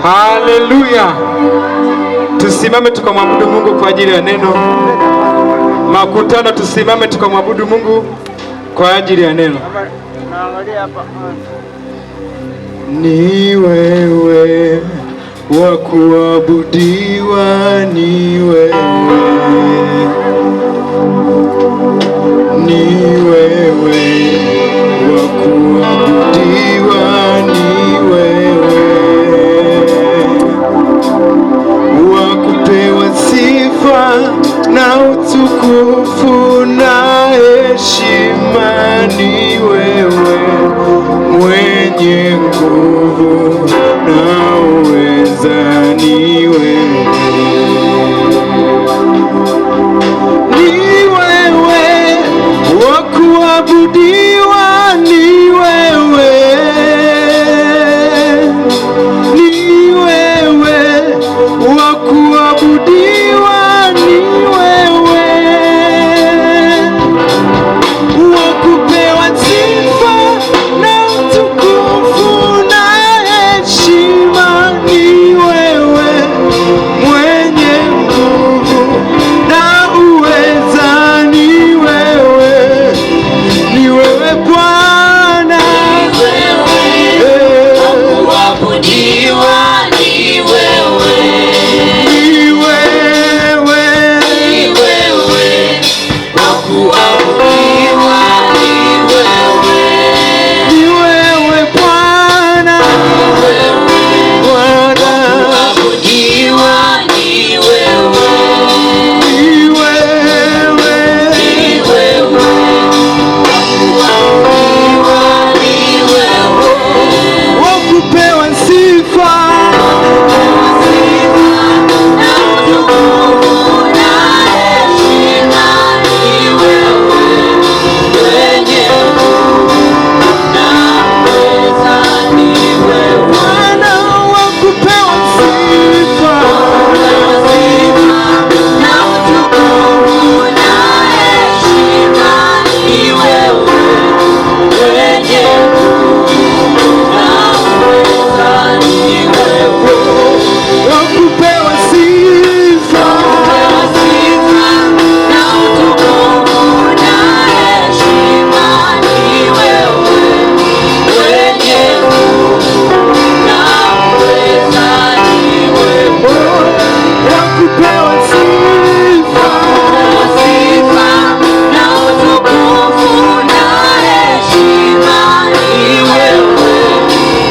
Haleluya. Tusimame tukamwabudu Mungu kwa ajili ya neno. Makutano, tusimame tukamwabudu Mungu kwa ajili ya neno. Ni wewe wa kuabudiwa, ni wewe, ni wewe wa kuabudiwa, ni wewe wa kupewa sifa na utukufu na heshima, ni wewe mwenye nguvu na uweza, ni wewe, ni wewe wa kuabudiwa, ni wewe, ni wewe wa kuabudiwa, ni wewe wa kupewa sifa na utukufu na heshima, ni wewe mwenye nguvu na uweza, ni wewe, ni wewe Bwana, wa kuabudiwa, ni wewe, ni wewe, ni wewe wa kuabudiwa, ni wewe, ni wewe Bwana, Bwana wa kuabudiwa, ni wewe, ni wewe, ni wewe wa kuabudiwa, ni wewe wa kupewa sifa na utukufu na heshima, ni wewe mwenye nguvu na uweza, ni wewe Bwana wa kupewa sifa na utukufu na heshima, ni wewe mwenye nguvu na uweza, ni wewe wa kupewa sifa na utukufu na heshima, ni wewe mwenye nguvu na uweza, ni wewe wa kupewa sifa na utukufu na heshima, ni wewe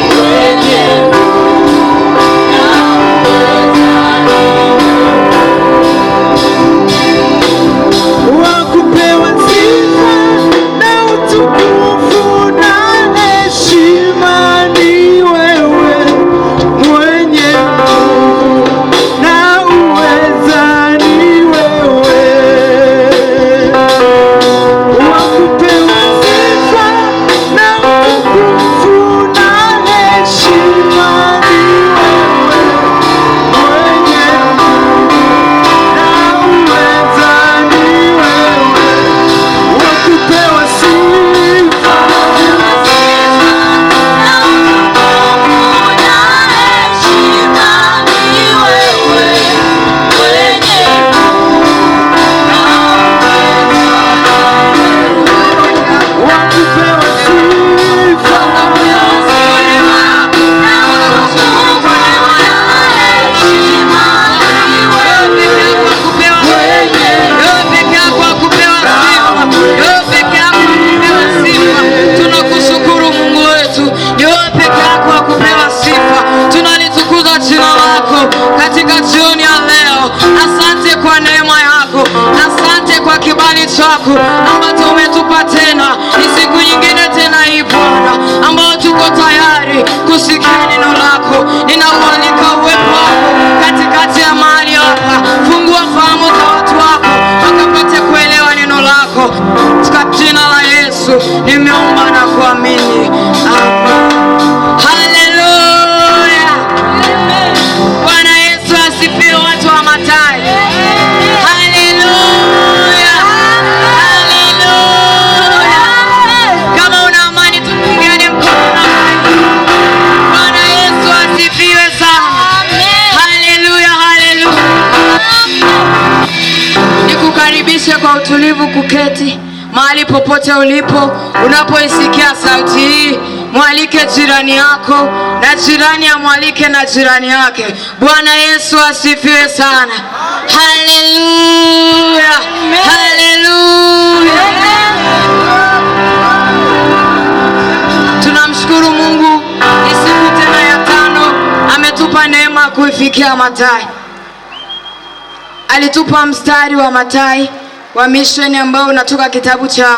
mwenye nguvu na uweza, wa kupewa sifa na utukufu na heshima, ni wewe mwenye nguvu na uweza, ni wewe wa kupewa sifa na utukufu na heshima, ni wewe mwenye nguvu na uweza, ni wewe wa kupewa sifa na utukufu na heshima, ni wewe mwenye wa kupewa sifa Tunakushukuru Mungu wetu, ni wewe peke yako wa kupewa sifa. Tunalitukuza jina lako katika jioni ya leo. Asante kwa neema yako, asante kwa kibali chako ambacho umetupa tena. Ni siku nyingine tena hii Bwana, ambao tuko tayari kusikia neno lako. Ninaualika uwepo wako katikati ya mahali hapa. Fungua fahamu za watu wako wakapate kuelewa neno lako. Katika jina la Yesu nimeomba na kuamini. Amen. Haleluya. Bwana Yesu asifiwe, watu wa Mathayo. Haleluya. Haleluya. Kama una amani tupungiane mkono. utulivu kuketi mahali popote ulipo. Unapoisikia sauti hii, mwalike jirani yako na jirani amwalike na jirani yake. Bwana Yesu asifiwe sana. Haleluya, haleluya. Tunamshukuru Mungu, ni siku tena ya 5 ametupa neema kuifikia Mathayo. Alitupa mstari wa Mathayo wa mission ambao unatoka kitabu cha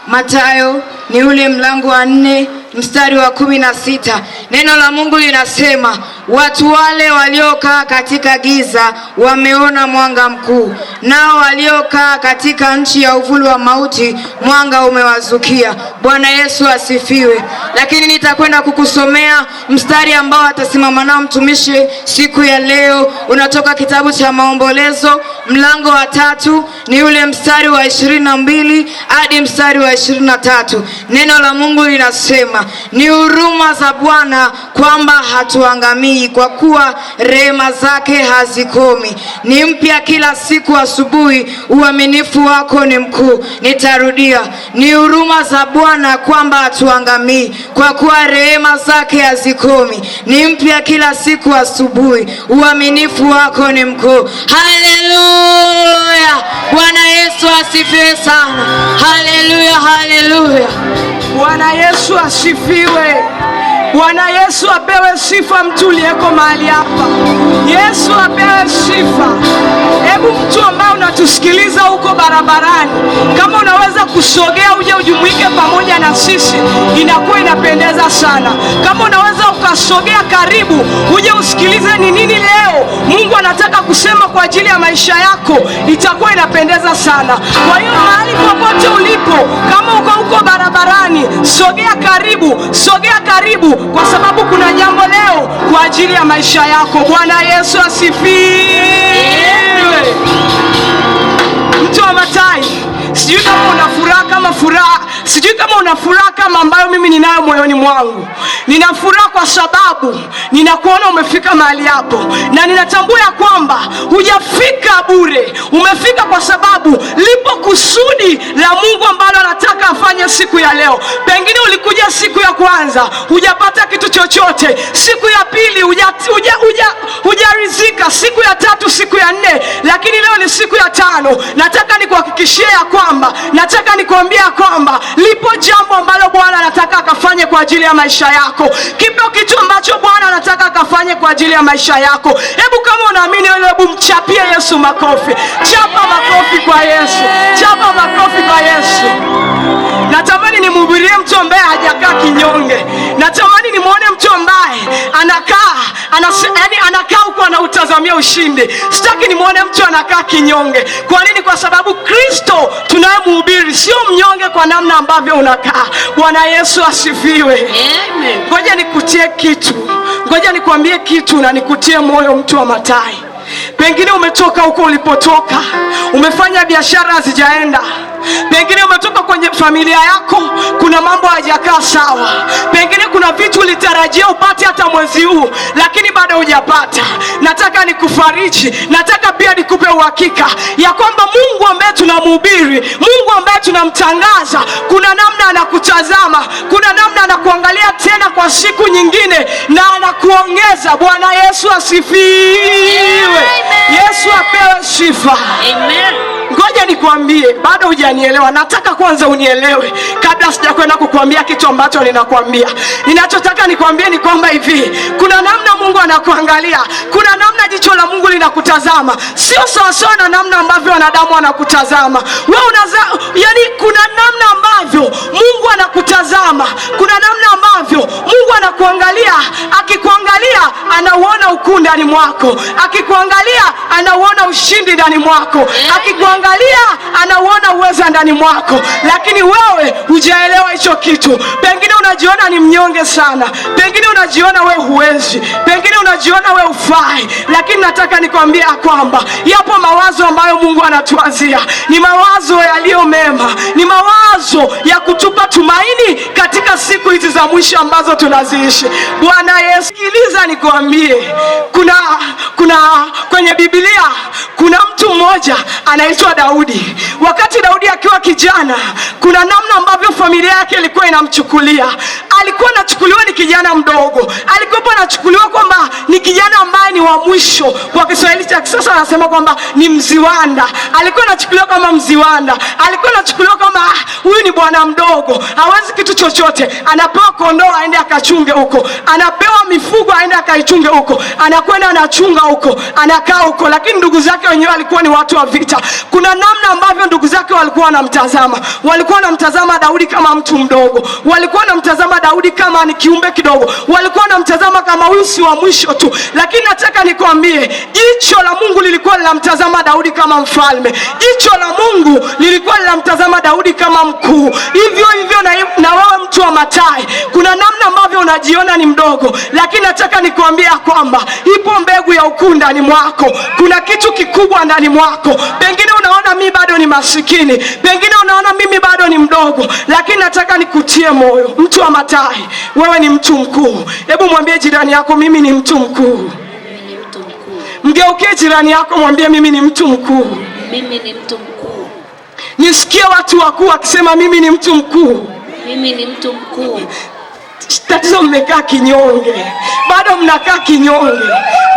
Mathayo, ni ule mlango wa 4 mstari wa 16. Neno la Mungu linasema, watu wale waliokaa katika giza wameona mwanga mkuu, nao waliokaa katika nchi ya uvuli wa mauti mwanga umewazukia. Bwana Yesu asifiwe. Lakini nitakwenda kukusomea mstari ambao atasimama nao mtumishi siku ya leo. Unatoka kitabu cha Maombolezo mlango wa 3, ni ule mstari wa 22 hadi mstari wa 23. Neno la Mungu linasema, ni huruma za Bwana kwamba hatuangamii, kwa kuwa rehema zake hazikomi. Ni mpya kila siku asubuhi, uaminifu wako ni mkuu. Nitarudia, ni huruma za Bwana kwamba hatuangamii, kwa kuwa rehema zake hazikomi. Ni mpya kila siku asubuhi, uaminifu wako ni mkuu. Haleluya! Bwana Yesu asifiwe sana. Haleluya, haleluya. Bwana Yesu asifiwe. Bwana Yesu apewe sifa. Mtu uliyeko mahali hapa, Yesu apewe sifa. Hebu mtu ambaye unatusikiliza huko barabarani, kama unaweza kusogea uje ujumuike pamoja na sisi, inakuwa inapendeza sana. Kama unaweza ukasogea karibu uje usikilize ni nini leo Mungu anataka kusema kwa ajili ya maisha yako, itakuwa inapendeza sana. Kwa hiyo mahali popote ulipo, kama uko huko barabarani, sogea karibu, sogea karibu, kwa sababu kuna jambo leo kwa ajili ya maisha yako. Bwana Yesu asifiwe. Mtu wa Mathayo, sijui kama una furaha kama ambayo mimi ninayo moyoni mwangu. Nina furaha kwa sababu ninakuona umefika mahali hapo, na ninatambua ya kwamba hujafika bure. Umefika kwa sababu lipo kusudi la Mungu ambalo anataka afanye siku ya leo. Pengine ulikuja siku ya kwanza hujapata kitu chochote, siku ya pili hujarizika, siku ya 3, siku ya 4, lakini leo ni siku ya 5. Nataka nikuhakikishie ya kwamba, nataka nikuambia ya kwamba lipo jambo ambalo Bwana anataka akafanye kwa ajili ya maisha yako. Kipo kitu ambacho Bwana anataka akafanye kwa ajili ya maisha yako. Hebu kama unaamini wewe, hebu mchapie Yesu makofi. Chapa makofi kwa Yesu. Chapa makofi kwa Yesu. Natamani nimhubirie mtu ambaye hajakaa kinyonge. Natamani nimuone mtu ambaye anakaa huko anautazamia ushindi. Sitaki nimuone mtu anakaa kinyonge. Kwa nini? Kwa sababu Kristo tunayemhubiri sio mnyonge kwa namna ambavyo unakaa. Bwana Yesu asifiwe. Amen. Ngoja nikutie kitu. Ngoja nikwambie kitu na nikutie moyo, mtu wa Mathayo. Pengine umetoka huko ulipotoka, umefanya biashara hazijaenda. Pengine umetoka kwenye familia yako, kuna mambo hayajakaa sawa. Pengine kuna vitu ulitarajia upate hata mwezi huu, lakini bado hujapata. Nataka nikufariji, nataka pia nikupe uhakika ya kwamba Mungu ambaye tunamhubiri, Mungu ambaye tunamtangaza, kuna namna anakutazama, kuna namna anakuangalia tena kwa siku nyingine na anakuongeza. Bwana Yesu asifiwe. Yesu apewe sifa. Amen. Ngoja nikwambie, bado hujanielewa. Nataka kwanza unielewe kabla sijakwenda kukuambia kitu ambacho ninakwambia. Ninachotaka nikwambie ni kwamba hivi, kuna namna Mungu anakuangalia, kuna namna jicho la Mungu linakutazama. Sio sawa na namna ambavyo wanadamu wanakutazama. Wewe yani kuna namna ambavyo Mungu anakutazama, kuna namna ambavyo Mungu anakuangalia. Akikuangalia anauona ukuu ndani mwako, akikuangalia anauona ushindi ndani mwako, akikuangalia anauona uweza ndani mwako. Lakini wewe hujaelewa hicho kitu. Pengine unajiona ni mnyonge sana, pengine unajiona wewe huwezi, pengine unajiona wewe ufai. Lakini nataka nikwambia kwamba yapo mawazo ambayo Mungu anatuwazia, ni mawazo yaliyo mema, ni mawazo ya kutupa tumaini katika siku hizi za mwisho ambazo tunaziishi. Bwana Yesu Sikiliza nikwambie, kuna kwenye Biblia kuna mtu mmoja anaitwa Daudi. Wakati Daudi akiwa kijana, kuna namna ambavyo familia yake ilikuwa inamchukulia. Alikuwa anachukuliwa ni kijana mdogo, alikuwa anachukuliwa kwamba ni kijana ambaye ni wa mwisho. Kwa Kiswahili cha kisasa anasema kwamba ni mziwanda. Alikuwa anachukuliwa kama mziwanda, alikuwa anachukuliwa kama huyu ni bwana mdogo, hawezi kitu chochote. Anapewa kondoo aende akachunge huko, anapewa mifugo aende akaichunge huko, anakwenda anachunga huko, anakaa huko. Lakini ndugu zake wenyewe walikuwa ni watu wa vita. Kuna namna ambavyo ndugu zake walikuwa wanamtazama. Walikuwa wanamtazama Daudi kama mtu mdogo, walikuwa wanamtazama Daudi kama ni kiumbe kidogo, walikuwa wanamtazama kama huyu si wa mwisho tu. Lakini nataka nikwambie, jicho la Mungu lilikuwa linamtazama Daudi kama mfalme. Jicho la Mungu lilikuwa linamtazama Daudi kama mkuu. Hivyo na wewe mtu wa Mathayo, kuna namna ambavyo unajiona ni mdogo, lakini nataka nikwambie kwamba ipo mbegu ya ukuu ndani mwako. Kuna kitu kikubwa ndani mwako. Pengine unaona mimi bado ni masikini, pengine unaona mimi bado ni mdogo, lakini nataka nikutie moyo, mtu wa Mathayo, wewe ni mtu mkuu. Hebu mwambie jirani yako, mimi ni mtu mkuu. Mgeukie jirani yako, mwambie mimi ni mtu mkuu. Mimi ni mtu mkuu. Nisikie watu wakuu wakisema mimi ni mtu mkuu. Mimi ni mtu mkuu. Tatizo mmekaa kinyonge, bado mnakaa kinyonge,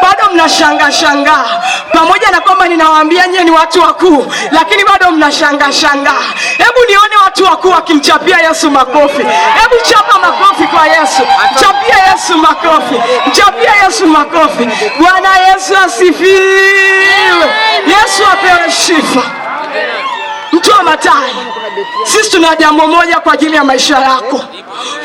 bado mnashangaa. Pamoja na kwamba ninawaambia nyie ni watu wakuu, lakini bado mnashangaa. Hebu nione watu wakuu wakimchapia Yesu makofi. Hebu chapa makofi kwa Yesu. Chapia Yesu makofi. Chapia Yesu makofi. Bwana Yesu asifiwe. Yesu apewe sifa. Mtu wa Mathayo, sisi tuna jambo moja kwa ajili ya maisha yako.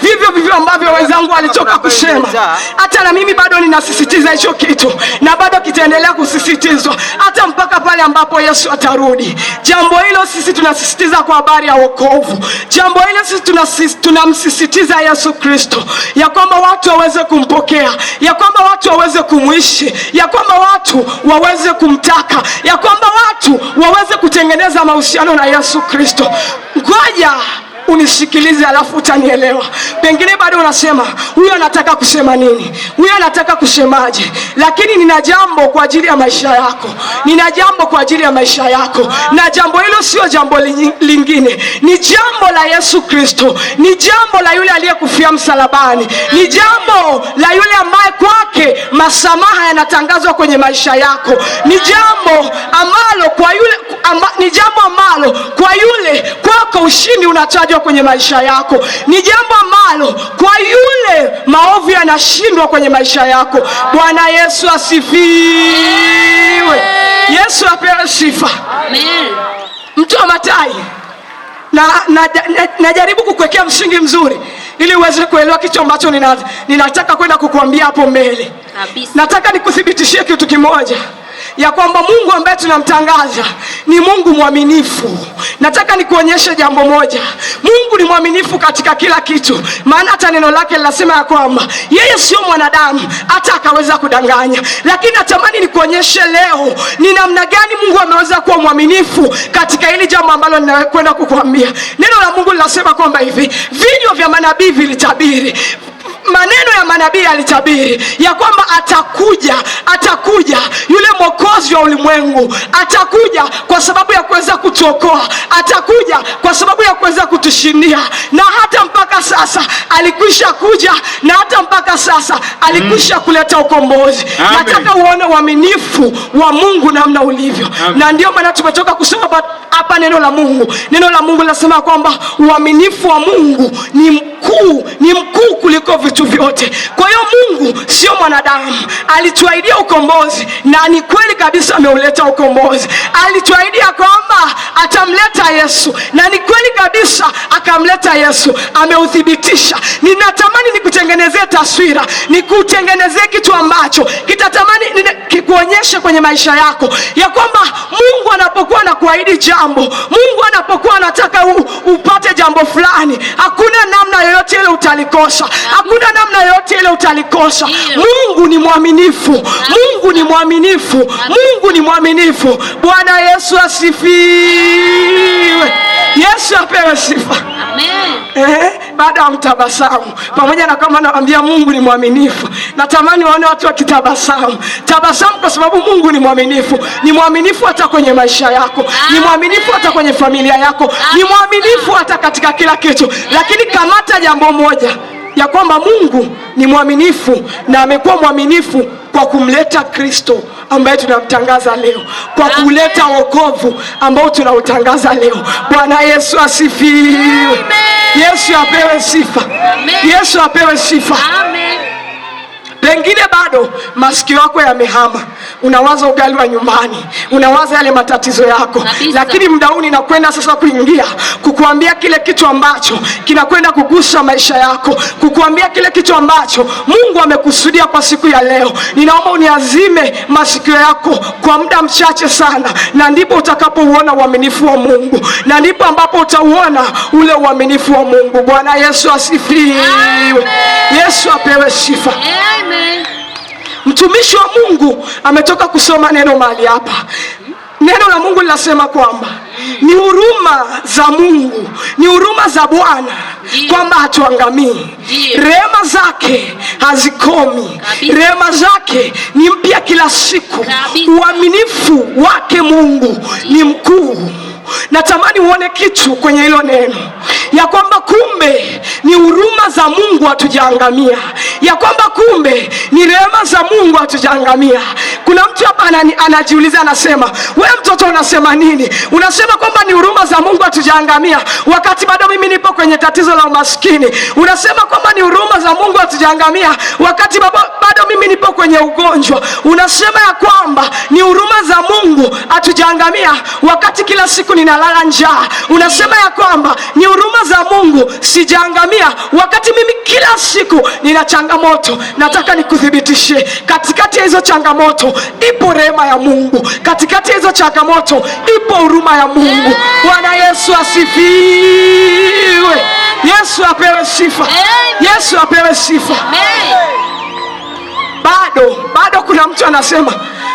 Vivyo ambavyo wenzangu walitoka kusema, hata na mimi bado ninasisitiza hicho kitu, na bado kitaendelea kusisitizwa hata mpaka pale ambapo Yesu atarudi. Jambo hilo sisi tunasisitiza kwa habari ya wokovu. Jambo hilo sisi tunamsisitiza Yesu Kristo, ya kwamba watu waweze kumpokea, ya kwamba watu waweze kumwishi, ya kwamba watu waweze kumtaka, ya kwamba watu waweze kutengeneza mahusiano na Yesu Kristo. Ngoja unisikilize alafu utanielewa. Pengine bado unasema huyu anataka kusema nini, huyu anataka kusemaje? Lakini nina jambo kwa ajili ya maisha yako, nina jambo kwa ajili ya maisha yako. Na jambo hilo sio jambo lingine, ni jambo la Yesu Kristo, ni jambo la yule aliyekufia msalabani, ni jambo la yule ambaye kwake masamaha yanatangazwa kwenye maisha yako, ni jambo ambalo kwa yule kwako ushindi unatajwa kwenye maisha yako, ni jambo ambalo kwa yule maovu yanashindwa kwenye maisha yako. Bwana Yesu asifiwe. Yesu apewe sifa. Amen. Mtu wa Mathayo, najaribu kukuwekea msingi mzuri ili uweze kuelewa kitu ambacho ninataka kwenda kukuambia hapo mbele. Nataka nikuthibitishie kitu kimoja, ya kwamba Mungu ambaye tunamtangaza ni Mungu mwaminifu. Nataka nikuonyeshe jambo moja, Mungu ni mwaminifu katika kila kitu. Maana hata neno lake linasema ya kwamba yeye sio mwanadamu hata akaweza kudanganya. Lakini natamani nikuonyeshe leo ni namna gani Mungu ameweza kuwa mwaminifu katika hili jambo ambalo ninakwenda kukuambia. Neno la Mungu linasema kwamba hivi, vinywa vya manabii vilitabiri, maneno ya manabii alitabiri ya kwamba atakuja yule mwokozi wa ulimwengu. Atakuja kwa sababu ya kuweza kutuokoa, atakuja kwa sababu ya kuweza kutushindia, na hata mpaka sasa alikwisha kuja, na hata mpaka sasa alikwisha kuleta ukombozi. Nataka uone uaminifu wa Mungu namna ulivyo. Na ndio maana tumetoka kusoma hapa neno la Mungu. Neno la Mungu linasema kwamba uaminifu wa Mungu ni mkuu kuliko vitu vyote. Kwa hiyo Mungu sio mwanadamu. Alituahidia ukombozi, na ni kweli kabisa ameuleta ukombozi. Alituahidia kwamba atamleta Yesu, na ni kweli kabisa akamleta Yesu, ameuthibitisha. Ninatamani nikutengenezee taswira, nikutengenezee kitu ambacho kitatamani kikuonyeshe kwenye maisha yako ya kwamba Mungu anapokuwa anakuahidi jambo, Mungu anapokuwa anataka upate jambo fulani, hakuna namna yoyote ile utalikosa. Hakuna namna yoyote ile utalikosa. Mungu ni mwaminifu. Mungu ni mwaminifu. Mungu ni mwaminifu. Bwana Yesu asifiwe. Yesu apewe sifa. Amen. Baada ya mtabasamu, pamoja na kama naambia Mungu ni mwaminifu, natamani waone watu wakitabasamu. Tabasamu kwa sababu Mungu ni mwaminifu. Ni mwaminifu hata kwenye maisha yako, ni mwaminifu hata kwenye familia yako, ni mwaminifu hata katika kila kitu. Lakini kamata jambo moja, ya kwamba Mungu ni mwaminifu, na amekuwa mwaminifu kwa kumleta Kristo ambaye tunamtangaza leo, kwa kuleta wokovu ambao tunautangaza leo. Bwana Yesu asifiwe. Yesu apewe sifa. Yesu apewe sifa. Amen. Pengine bado masikio yako yamehama, unawaza ugali wa nyumbani, unawaza yale matatizo yako kabisa. Lakini muda huu ninakwenda sasa kuingia kukuambia kile kitu ambacho kinakwenda kugusa maisha yako, kukuambia kile kitu ambacho Mungu amekusudia kwa siku ya leo. Ninaomba uniazime masikio yako kwa muda mchache sana, na ndipo utakapouona uaminifu wa Mungu, na ndipo ambapo utauona ule uaminifu wa Mungu. Bwana Yesu asifiwe. Yesu apewe sifa. Amen. Mtumishi wa Mungu ametoka kusoma neno mahali hapa. Neno la Mungu linasema kwamba ni huruma za Mungu, ni huruma za Bwana kwamba hatuangamii. Rehema zake hazikomi, rehema zake ni mpya kila siku. Uaminifu wake Mungu ni mkuu. Natamani uone kitu kwenye hilo neno, ya kwamba kumbe ni huruma za Mungu hatujaangamia, ya kwamba kumbe ni rehema za Mungu hatujaangamia. Kuna mtu hapa anajiuliza, anasema, wewe mtoto unasema nini? Unasema kwamba ni huruma za Mungu hatujaangamia wakati bado mimi nipo kwenye tatizo la umaskini. Unasema kwamba ni huruma za Mungu hatujaangamia wakati bado mimi nipo kwenye ugonjwa. Unasema ya kwamba ni huruma za Mungu hatujaangamia wakati kila siku ninalala njaa. Unasema ya kwamba ni huruma za Mungu sijaangamia wakati mimi kila siku nina changamoto. Nataka nikuthibitishie, katikati ya hizo changamoto ipo rehema ya Mungu, katikati ya hizo changamoto ipo huruma ya Mungu. Bwana Yesu asifiwe. Yesu apewe sifa. Yesu apewe sifa. Bado kuna mtu anasema,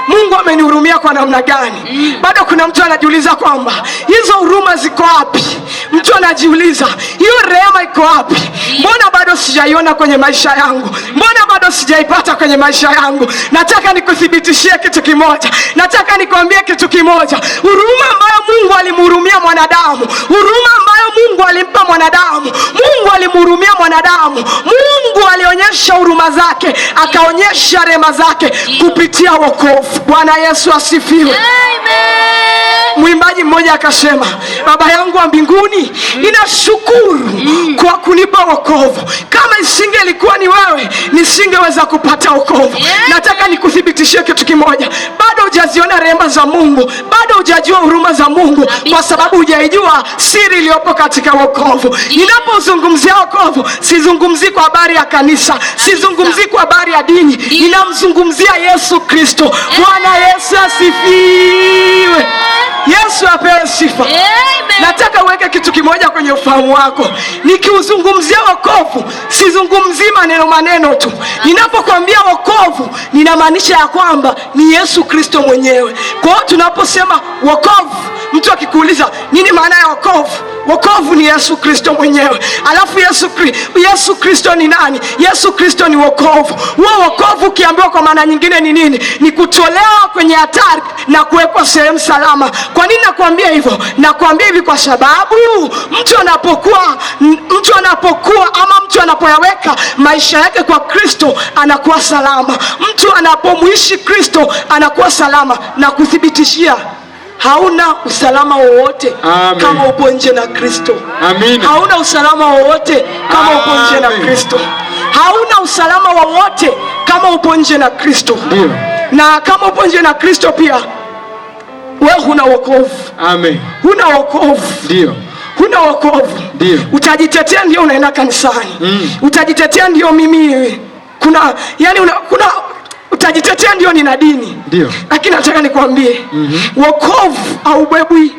Mungu amenihurumia kwa namna gani? Bado kuna mtu anajiuliza kwamba hizo huruma ziko wapi? Mtu anajiuliza, hiyo rehema iko wapi? Mbona bado sijaiona kwenye maisha yangu? Mbona bado sijaipata kwenye maisha yangu? Nataka nikuthibitishie kitu kimoja, nataka nikwambie kitu kimoja. Huruma ambayo Mungu alimhurumia mwanadamu, huruma ambayo Mungu alimpa mwanadamu, Mungu alimhurumia mwanadamu, Mungu alionyesha huruma zake, akaonyesha rehema zake kupitia wokovu. Bwana Yesu asifiwe. Mwimbaji mmoja akasema, Baba yangu wa mbinguni ninashukuru kwa kunipa wokovu. Kama isingelikuwa ni wewe, nisingeweza kupata wokovu. Nataka nikuthibitishie kitu kimoja, bado hujaziona rehema za Mungu, bado hujajua huruma za Mungu, kwa sababu hujaijua siri iliyopo katika wokovu. Ninapozungumzia wokovu, sizungumzii kwa habari ya kanisa, sizungumzii kwa habari ya dini, ninamzungumzia Yesu Kristo. Bwana Yesu asifiwe. Yesu apewe sifa. Nataka uweke kitu kimoja kwenye ufahamu wako. Nikiuzungumzia wokovu, sizungumzii maneno tu. Ninapokuambia wokovu, ninamaanisha ya kwamba ni Yesu Kristo mwenyewe. Kwa hiyo tunaposema wokovu, mtu akikuuliza nini maana ya wokovu, wokovu ni Yesu Kristo mwenyewe. Alafu Yesu Kristo ni nani? Yesu Kristo ni wokovu. Huo wokovu ukiambiwa kwa maana nyingine ni nini? Ni kutolewa kwenye hatari na kuwekwa sehemu salama. Kwa nini nakwambia hivyo? Nakwambia hivi kwa sababu mtu anapoyaweka maisha yake kwa Kristo anakuwa salama. Mtu anapomuishi Kristo anakuwa salama, na kuthibitishia hauna usalama wowote kama upo nje na Kristo. Amina. Hauna usalama wowote kama upo nje na Kristo. Hauna usalama wowote kama upo nje na Kristo. Ndio. Na kama upo nje na Kristo pia wewe huna wokovu. Amen. Huna wokovu. Ndio. Huna wokovu. Ndio. Utajitetea ndio unaenda kanisani. Utajitetea ndio mimi utajitetea ndio nina dini. Ndio. Lakini nataka nikwambie, wokovu haubebwi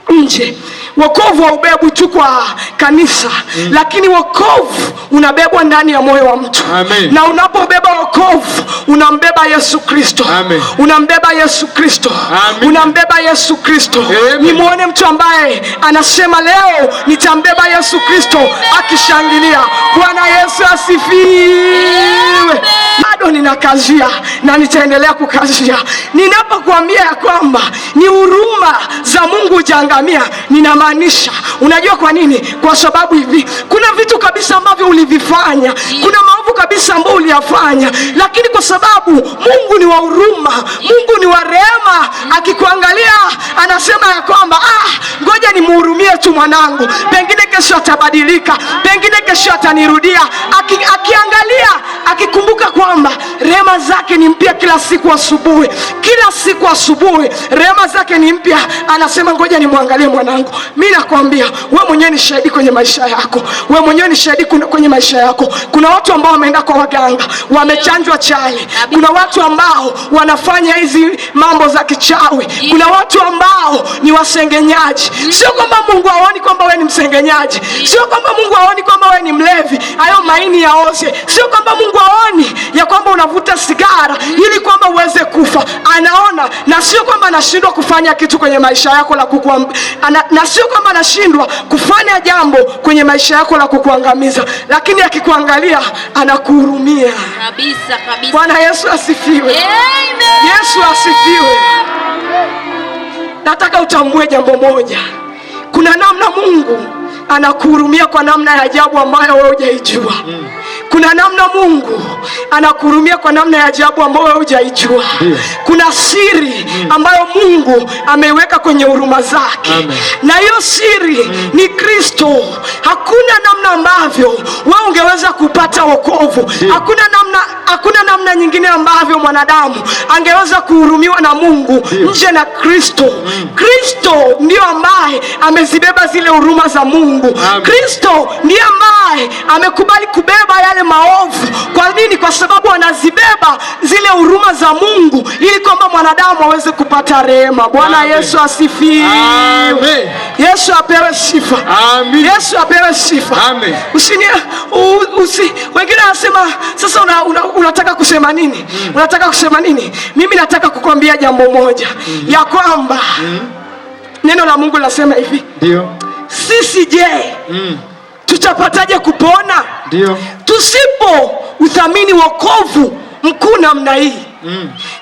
nje. wokovu haubebwi tu kwa kanisa, lakini wokovu unabebwa ndani ya moyo wa mtu. Amen. Na unapobeba wokovu unambeba Yesu Kristo. Amen. Unambeba Yesu Kristo. Amen. Unambeba Yesu Kristo. Nimuone mtu ambaye anasema leo nitambeba Yesu Kristo akishangilia. Bwana Yesu asifiwe. Bado ninakazia na nitaendelea kukazia. Ninapokuambia ya kwamba ni huruma za Mungu hujaangamia, ninamaanisha, unajua kwa nini? Kwa sababu hivi, kuna vitu kabisa ambavyo ulivifanya, kuna maovu kabisa ambayo uliyafanya, lakini kwa sababu Mungu ni wa huruma, Mungu ni wa rehema, akikuangalia anasema ya kwamba ngoja nimhurumie tu mwanangu, pengine kesho atabadilika, pengine kesho atanirudia. Akiangalia, akikumbuka kwamba rehema zake ni mpya kila siku asubuhi, kila siku asubuhi rehema zake ni mpya, anasema ngoja nimwangalie mwanangu. Mimi nakwambia, wewe mwenyewe ni shahidi kwenye maisha yako, wewe mwenyewe ni shahidi kwenye maisha yako. Kuna watu ambao wameenda kwa waganga, wamechanjwa chale. Kuna watu ambao wanafanya hizi mambo za kichawi. Kuna watu ambao ni wasengenyaji. Sio kwamba Mungu haoni kwamba wewe ni msengenyaji, sio kwamba Mungu haoni kwamba wewe ni mlevi, hayo maini yaoze. Sio kwamba Mungu haoni ya kwamba unavuta sigara ili kwamba uweze kufa, anaona. Na sio kwamba anashindwa kufanya kitu kwenye maisha yako la na sio kwamba anashindwa kufanya jambo kwenye maisha yako la kukuangamiza, lakini akikuangalia anakuhurumia. Kabisa kabisa. Bwana Yesu asifiwe. Amen. Yesu asifiwe. Nataka utambue jambo moja. Kuna namna Mungu anakuhurumia kwa namna ya ajabu ambayo wewe hujaijua. Kuna namna Mungu anakuhurumia kwa namna ya ajabu ambayo wewe hujaijua. Kuna siri ambayo Mungu ameiweka kwenye huruma zake. Na hiyo siri ni Kristo. Hakuna namna ambavyo wewe ungeweza kupata wokovu. Hakuna namna nyingine ambavyo mwanadamu angeweza kuhurumiwa na Mungu nje na Kristo. Kristo ndio ambaye amezibeba zile huruma za Mungu. Kristo ndiye ambaye amekubali kubeba yale maovu. Kwa nini? Kwa sababu anazibeba zile huruma za Mungu ili kwamba mwanadamu aweze kupata rehema. Bwana Yesu asifiwe. Amen. Yesu apewe sifa. Amen. Yesu apewe sifa. Amen. Wengine wanasema sasa unataka kusema nini? Unataka kusema nini? Mimi nataka kukwambia jambo moja, ya kwamba neno la Mungu linasema hivi. Ndio. Sisi je, tutapataje kupona? Ndio. Tusipo uthamini wokovu mkuu namna hii.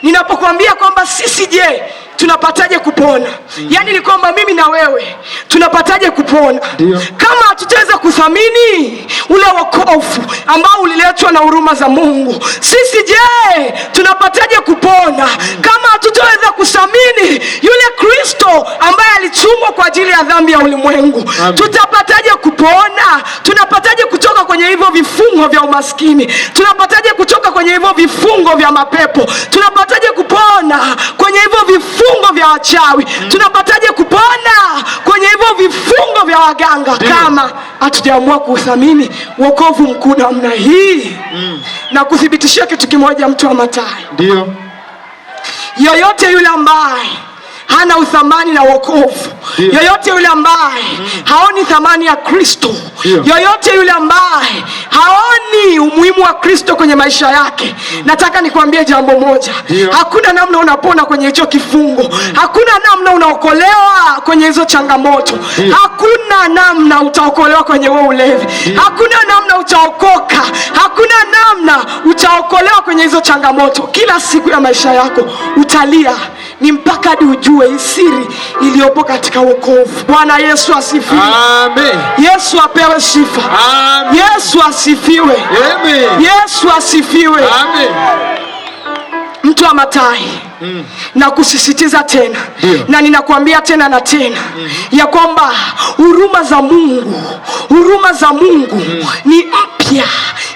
Ninapokuambia kwamba sisi je, tunapataje kupona? Yaani ni kwamba mimi na wewe tunapataje kupona? Ndio. Kama hatutaweza kuthamini ule wokovu ambao uliletwa na huruma za Mungu, sisi je, tunapataje kupona? Kama hatutaweza kuthamini yule Kristo ambaye alichomwa kwa ajili ya dhambi ya ulimwengu, tutapataje kupona? Tunapataje kutoka kwenye hivyo vifungo vya umaskini? Tunapataje kutoka kwenye hivyo vifungo vya mapepo? Tunapataje kupona kwenye hivyo vifungo vya wachawi? Tunapataje kupona kwenye hivyo vifungo vya waganga kama hatujaamua kuthamini wokovu mkuu namna hii? Na kuthibitishia kitu kimoja, mtu wa Mathayo, Ndio. yoyote yule ambaye hana uthamani na wokovu, yoyote yule ambaye haoni thamani ya Kristo, yoyote yule ambaye haoni umuhimu wa Kristo kwenye maisha yake, nataka nikwambie jambo moja. Hakuna namna unapona kwenye hicho kifungo. Hakuna namna unaokolewa kwenye hizo changamoto. Hakuna namna utaokolewa kwenye wewe ulevi. Hakuna namna utaokoka. Hakuna namna utaokolewa kwenye hizo changamoto. Kila siku ya maisha yako utalia, ni mpaka hadi ujue siri iliyopo katika wokovu. Bwana Yesu asifiwe. Amen. Yesu apewe sifa. Amen. Yesu asifiwe. Amen. Yesu asifiwe. Amen. Mtu wa Mathayo, na kusisitiza tena, na ninakuambia tena na tena, ya kwamba huruma za Mungu ni mpya,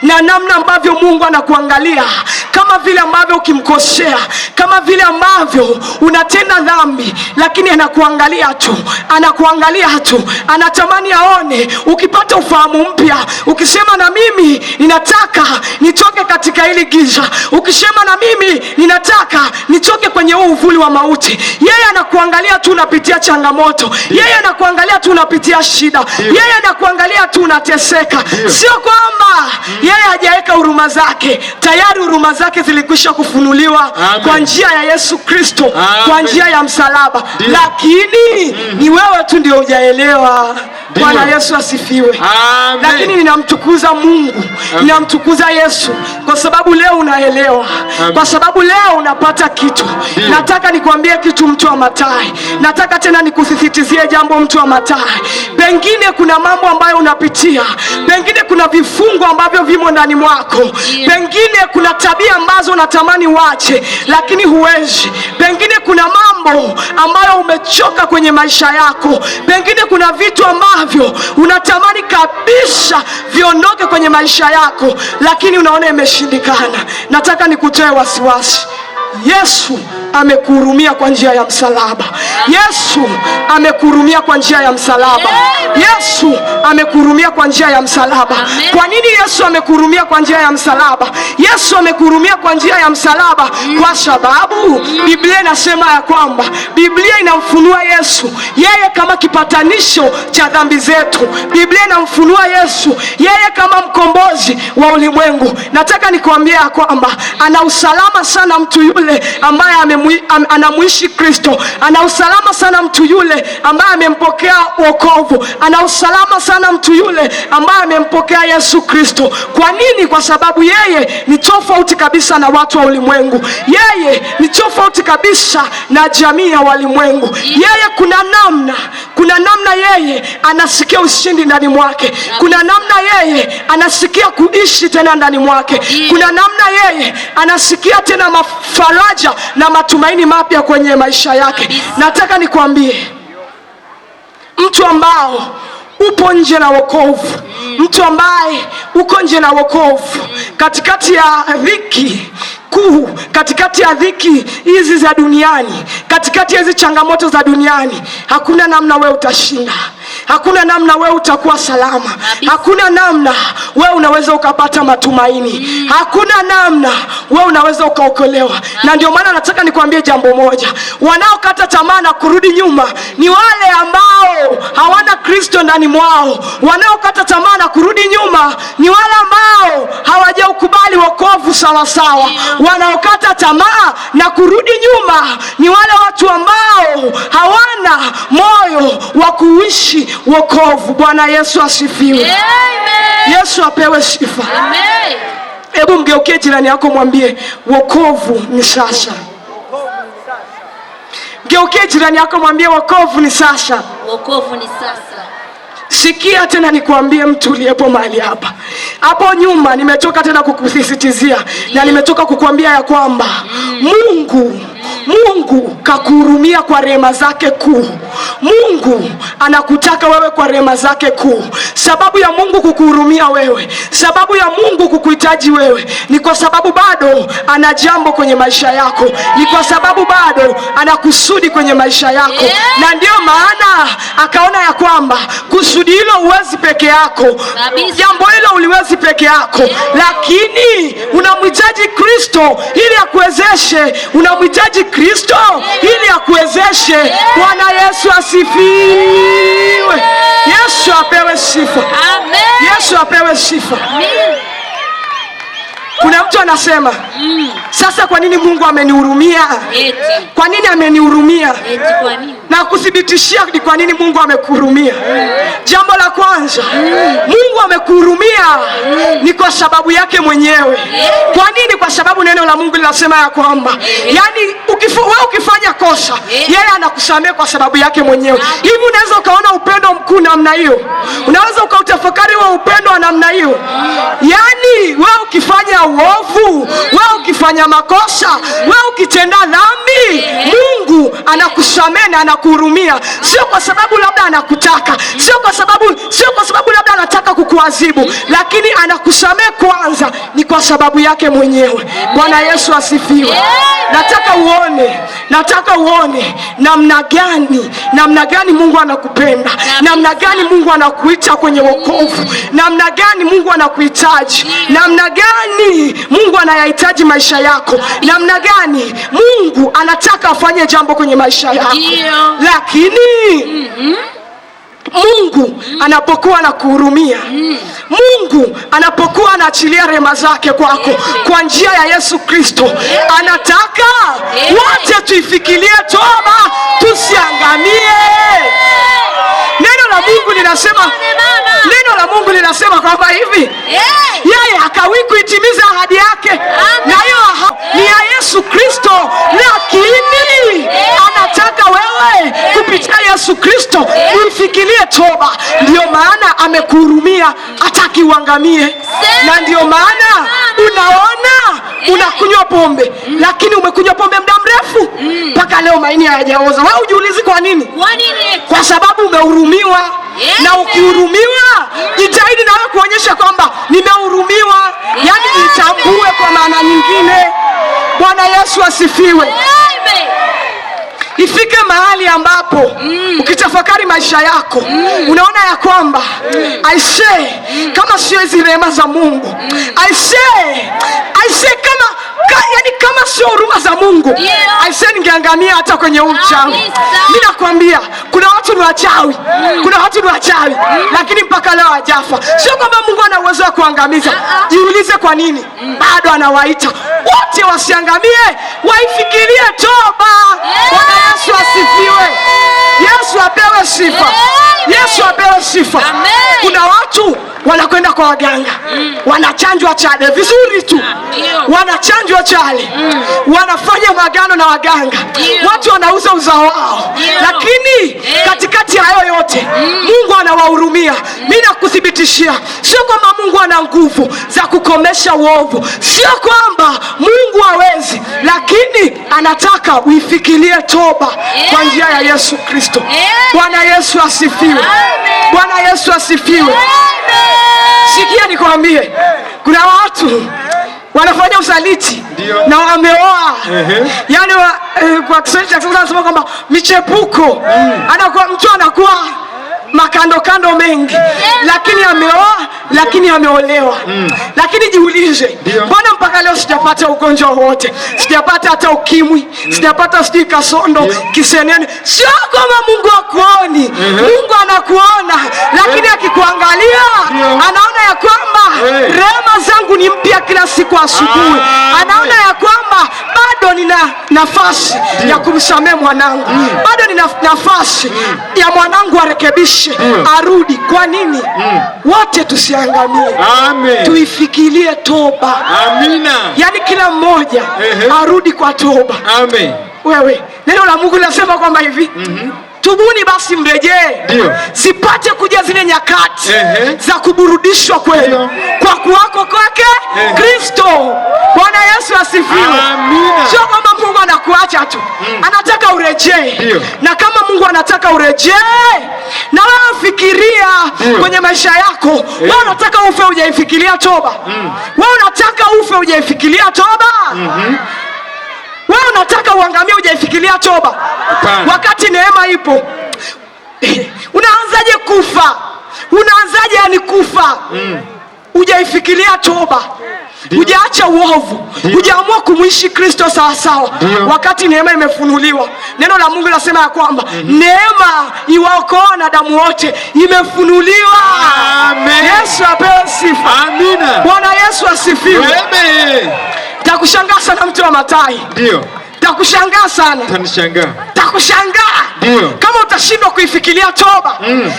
na namna ambavyo Mungu anakuangalia kama vile ambavyo ukimkosea, kama vile ambavyo unatenda dhambi, lakini anakuangalia tu, anakuangalia tu, anatamani aone ukipata ufahamu mpya, ukisema na mimi ninataka nitoke katika hili giza, ukisema na mimi ninataka nitoke kwenye huu uvuli wa mauti. Yeye anakuangalia tu unapitia changamoto, yeye anakuangalia tu unapitia shida, yeye anakuangalia tu unateseka. Sio kwamba yeye hajaweka huruma zake, tayari huruma zake zilikwisha kufunuliwa kwa njia ya Yesu Kristo, kwa njia ya msalaba. Lakini ni wewe tu ndio hujaelewa. Bwana Yesu asifiwe. Lakini ninamtukuza Mungu, ninamtukuza Yesu kwa sababu leo unaelewa, kwa sababu leo unapata kitu. Nataka nikwambie kitu, mtu wa Mathayo. Nataka tena nikusisitizie jambo, mtu wa Mathayo. Pengine kuna mambo ambayo unapitia, pengine kuna vifungo ambavyo vimo ndani mwako, pengine kuna tabia ambazo unatamani uache lakini huwezi, pengine kuna mambo ambayo umechoka kwenye maisha yako, pengine kuna vitu ambavyo unatamani kabisa viondoke kwenye maisha yako lakini unaona imeshindikana. Nataka nikutoe wasiwasi. Yesu amekuhurumia kwa njia ya msalaba. Yesu amekuhurumia kwa njia ya msalaba. Yesu amekuhurumia kwa njia ya msalaba. Kwa nini Yesu amekuhurumia kwa njia ya msalaba? Yesu amekuhurumia kwa njia ya msalaba kwa sababu Biblia inasema ya kwamba, Biblia inamfunua Yesu yeye kama kipatanisho cha dhambi zetu. Biblia inamfunua Yesu yeye kama mkombozi wa ulimwengu. Nataka nikuambia ya kwamba ana usalama sana mtu yule ambaye anamuishi Kristo. Ana usalama sana mtu yule ambaye amempokea wokovu. Ana usalama sana mtu yule ambaye amempokea Yesu Kristo. Kwa nini? Kwa sababu yeye ni tofauti kabisa na watu wa ulimwengu. Yeye ni tofauti kabisa na jamii ya walimwengu. Yeye kuna namna yeye anasikia ushindi ndani mwake. Kuna namna yeye anasikia kuishi tena ndani mwake. Kuna namna yeye anasikia tena faraja na matumaini mapya kwenye maisha yake. Nataka nikwambie, mtu ambao upo nje na wokovu, mtu ambaye uko nje na wokovu, katikati ya dhiki kuu, katikati ya dhiki hizi za duniani, katikati ya hizi changamoto za duniani, hakuna namna wewe utashinda. Hakuna namna wewe utakuwa salama. Hakuna namna wewe unaweza ukapata matumaini. Hakuna namna wewe unaweza ukaokolewa. Na ndio maana nataka nikwambie jambo moja. Wanaokata tamaa na kurudi nyuma ni wale ambao hawana Kristo ndani mwao. Wanaokata tamaa na kurudi nyuma ni wale ambao hawajaukubali wokovu sawa sawa. Wanaokata tamaa na kurudi nyuma ni wale watu ambao hawana moyo wa kuishi wokovu. Bwana Yesu asifiwe. Amen. Yesu apewe sifa. Amen. Hebu mgeukie jirani yako mwambie, wokovu ni sasa. Mgeukie jirani yako mwambie, wokovu ni sasa. Wokovu ni sasa. Sikia tena nikwambie, mtu uliyepo mahali hapa. Hapo nyuma nimetoka tena kukusisitizia na nimetoka kukuambia ya kwamba Mungu kakuhurumia kwa rehema zake kuu. Mungu anakutaka wewe kwa rehema zake kuu. Sababu ya Mungu kukuhurumia wewe, sababu ya Mungu kukuhitaji wewe, ni kwa sababu bado ana jambo kwenye maisha yako. Ni kwa sababu bado ana kusudi kwenye maisha yako. Na ndio maana akaona ya kwamba kusudi hilo huwezi peke yako. Jambo hilo uliwezi peke yako. Lakini unamhitaji Kristo ili akuwezeshe. Unamhitaji Kristo ili akuwezeshe. Bwana Yesu asifiwe. Yesu apewe sifa. Amen. Yesu apewe sifa. Amen. Kuna mtu anasema, sasa kwa nini Mungu amenihurumia? Kwa nini amenihurumia? Na kuthibitishia ni kwa nini Mungu amekuhurumia. Jambo la kwanza, Mungu amekuhurumia ni kwa sababu yake mwenyewe. Kwa nini? Kwa sababu neno la Mungu linasema ya kwamba yani wewe ukifanya kosa, yeye anakusamehe kwa sababu yake mwenyewe. Hivi unaweza ukaona upendo mkuu namna hiyo? Unaweza ukautafakari wa upendo wa namna hiyo? Yani wewe ukifanya uovu, wewe ukifanya makosa, wewe ukitenda dhambi, Mungu Mungu anakusamehe na anakuhurumia sio kwa sababu labda anakutaka, sio kwa sababu labda anataka kukuadhibu, lakini anakusamehe kwanza ni kwa sababu yake mwenyewe. Bwana Yesu asifiwe. Nataka uone namna gani Mungu anakupenda, namna gani Mungu anakuita kwenye wokovu, namna gani Mungu anakuhitaji, namna gani Mungu anayahitaji maisha yako, namna gani Mungu anataka afanye jambo kwenye maisha yako. Lakini Mungu anapokuwa anakuhurumia, Mungu anapokuwa anaachilia rehema zake kwako kwa njia ya Yesu Kristo, anataka wote tuifikirie toba, tusiangamie. Neno la Mungu linasema kwamba hivi, yeye hakawi kuitimiza ahadi yake, na hiyo ni ya Yesu Kristo, lakini anataka wewe kupitia Yesu Kristo uifikirie toba. Ndio maana amekuhurumia, hataki uangamie. Na ndio maana unaona unakunywa pombe, lakini umekunywa pombe muda mrefu mpaka leo maini hayajaoza. Wewe ujiulizi kwa nini? Kwa sababu umehurumiwa. Na ukihurumiwa, jitahidi nawe kuonyesha kwamba nimehurumiwa, yani jitambue kwa maana nyingine. Bwana Yesu asifiwe. Ifike mahali ambapo ukitafakari maisha yako unaona ya kwamba aisee, kama sio hizi rehema za Mungu, aisee kama sio huruma za Mungu, aisee ningeangamia hata kwenye mchanga. Mimi nakwambia kuna watu ni wachawi, lakini mpaka leo hajafa. Sio kwamba Mungu ana uwezo wa kuangamiza. Jiulize kwa nini bado anawaita wote wasiangamie, waifikirie toba. Bwana Yesu asifiwe. Yesu apewe sifa. Yesu apewe sifa. Kuna watu wanakwenda kwa waganga, wanachanjwa chale vizuri tu, wanachanjwa chale, wanafanya magano na waganga, watu wanauza uzao wao, lakini katikati ya hayo yote Mungu anawahurumia. Mimi nakuthibitishia, sio kwamba Mungu ana nguvu za kukomesha uovu, sio kwamba Mungu hawezi, lakini anataka uifikirie toba kwa njia ya Yesu Kristo. Bwana Yesu asifiwe. Bwana Yesu asifiwe. Sikia nikwambie, kuna watu wanafanya usaliti na wameoa. Yani kwa Kiswahili cha sasa nasema kwamba michepuko. Mtu anakuwa makando mengi, lakini ameoa, lakini ameolewa. Lakini jiulize, mbona mpaka leo sijapata ugonjwa wote? Sijapata hata ukimwi, sijapata sijui kasondo, kisenene. Sio kama Mungu hakuoni. Mungu anakuona, lakini akikuangalia anaona ya kwamba rehema zangu ni mpya kila siku asubuhi. Anaona ya kwamba bado nina nafasi ya kumsamehe mwanangu, bado nina nafasi ya mwanangu arekebishe, arudi. Kwa nini? Wote tusiangamie. Amen. Tuifikirie toba. Amina. Yani kila mmoja arudi kwa toba. Amen. Wewe, neno la Mungu linasema kwamba hivi, tubuni basi mrejee, zipate kuja zile nyakati za kuburudishwa kwenu kwa kuwako kwake Kristo. Bwana Yesu asifiwe. Amina. Sio kwamba Mungu anakuacha tu, anataka urejee. Na kama Mungu anataka urejee, na wewe fikiria kwenye maisha yako. Wewe unataka ufe hujaifikiria toba? Wewe unataka ufe hujaifikiria toba? Wewe unataka uangamie hujaifikiria toba? Wakati neema ipo. Unaanzaje kufa? Unaanzaje yani kufa? Hujaifikiria toba. Hujaacha uovu, hujaamua kumwishi Kristo sawa sawa. Wakati neema imefunuliwa, neno la Mungu linasema ya kwamba neema iwaokoa na damu wote imefunuliwa. Amen. Yesu apewe sifa. Amina. Bwana Yesu asifiwe. Amen. Takushangaa sana mtu wa Mathayo. Ndio. Takushangaa sana. Utanishangaa. Takushangaa. Ndio. Kama utashindwa kuifikiria toba.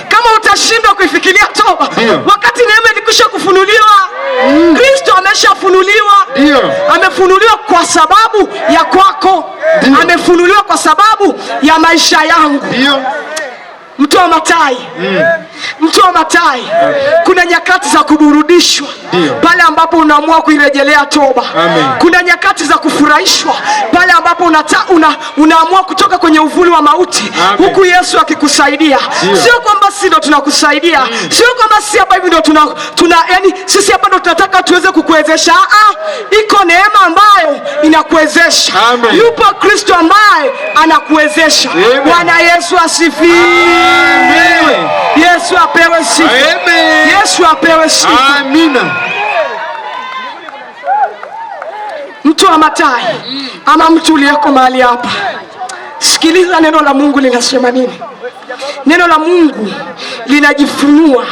Kama utashindwa kuifikiria toba. Wakati neema ilikwisha kufunuliwa. Kristo ameshafunuliwa. Ndio. Amefunuliwa kwa sababu ya kwako. Ndio. Amefunuliwa kwa sababu ya maisha yangu. Ndio. Mtu wa Mathayo. Mtu wa Mathayo, kuna nyakati za kuburudishwa pale ambapo unaamua kuirejelea toba. Amen. Kuna nyakati za kufurahishwa pale ambapo unaamua kutoka kwenye uvuli wa mauti, huku Yesu akikusaidia. Sio kwamba sisi ndo tunakusaidia, sio kwamba sisi hapa hivi ndo yani sisi hapa ndo tunataka tuweze kukuwezesha. Iko neema ambayo inakuwezesha. Yupo Kristo ambaye anakuwezesha. Bwana Yesu asifiwe. Yesu apewe sifa. Yesu apewe sifa. Amina. Mtu wa Mathayo ama mtu uliyeko mahali hapa, sikiliza neno la Mungu linasema nini. Neno la Mungu linajifunua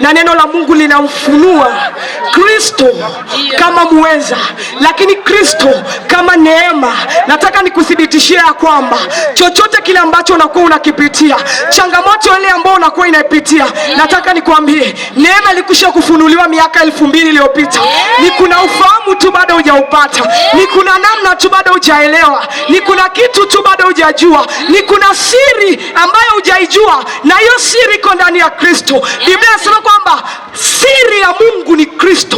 na neno la Mungu linamfunua Kristo kama muweza, lakini Kristo kama neema. Nataka nikuthibitishie ya kwamba chochote kile ambacho unakuwa unakipitia, changamoto ile ambayo unakuwa inaipitia, nataka nikwambie neema ilikwisha kufunuliwa miaka 2000 iliyopita. Ni kuna ufahamu tu bado hujaupata, ni kuna namna tu bado hujaelewa, ni kuna kitu tu bado hujajua, ni kuna siri ambayo hujaijua, na hiyo siri iko ndani ya Kristo. Biblia inasema kwamba siri ya Mungu ni Kristo.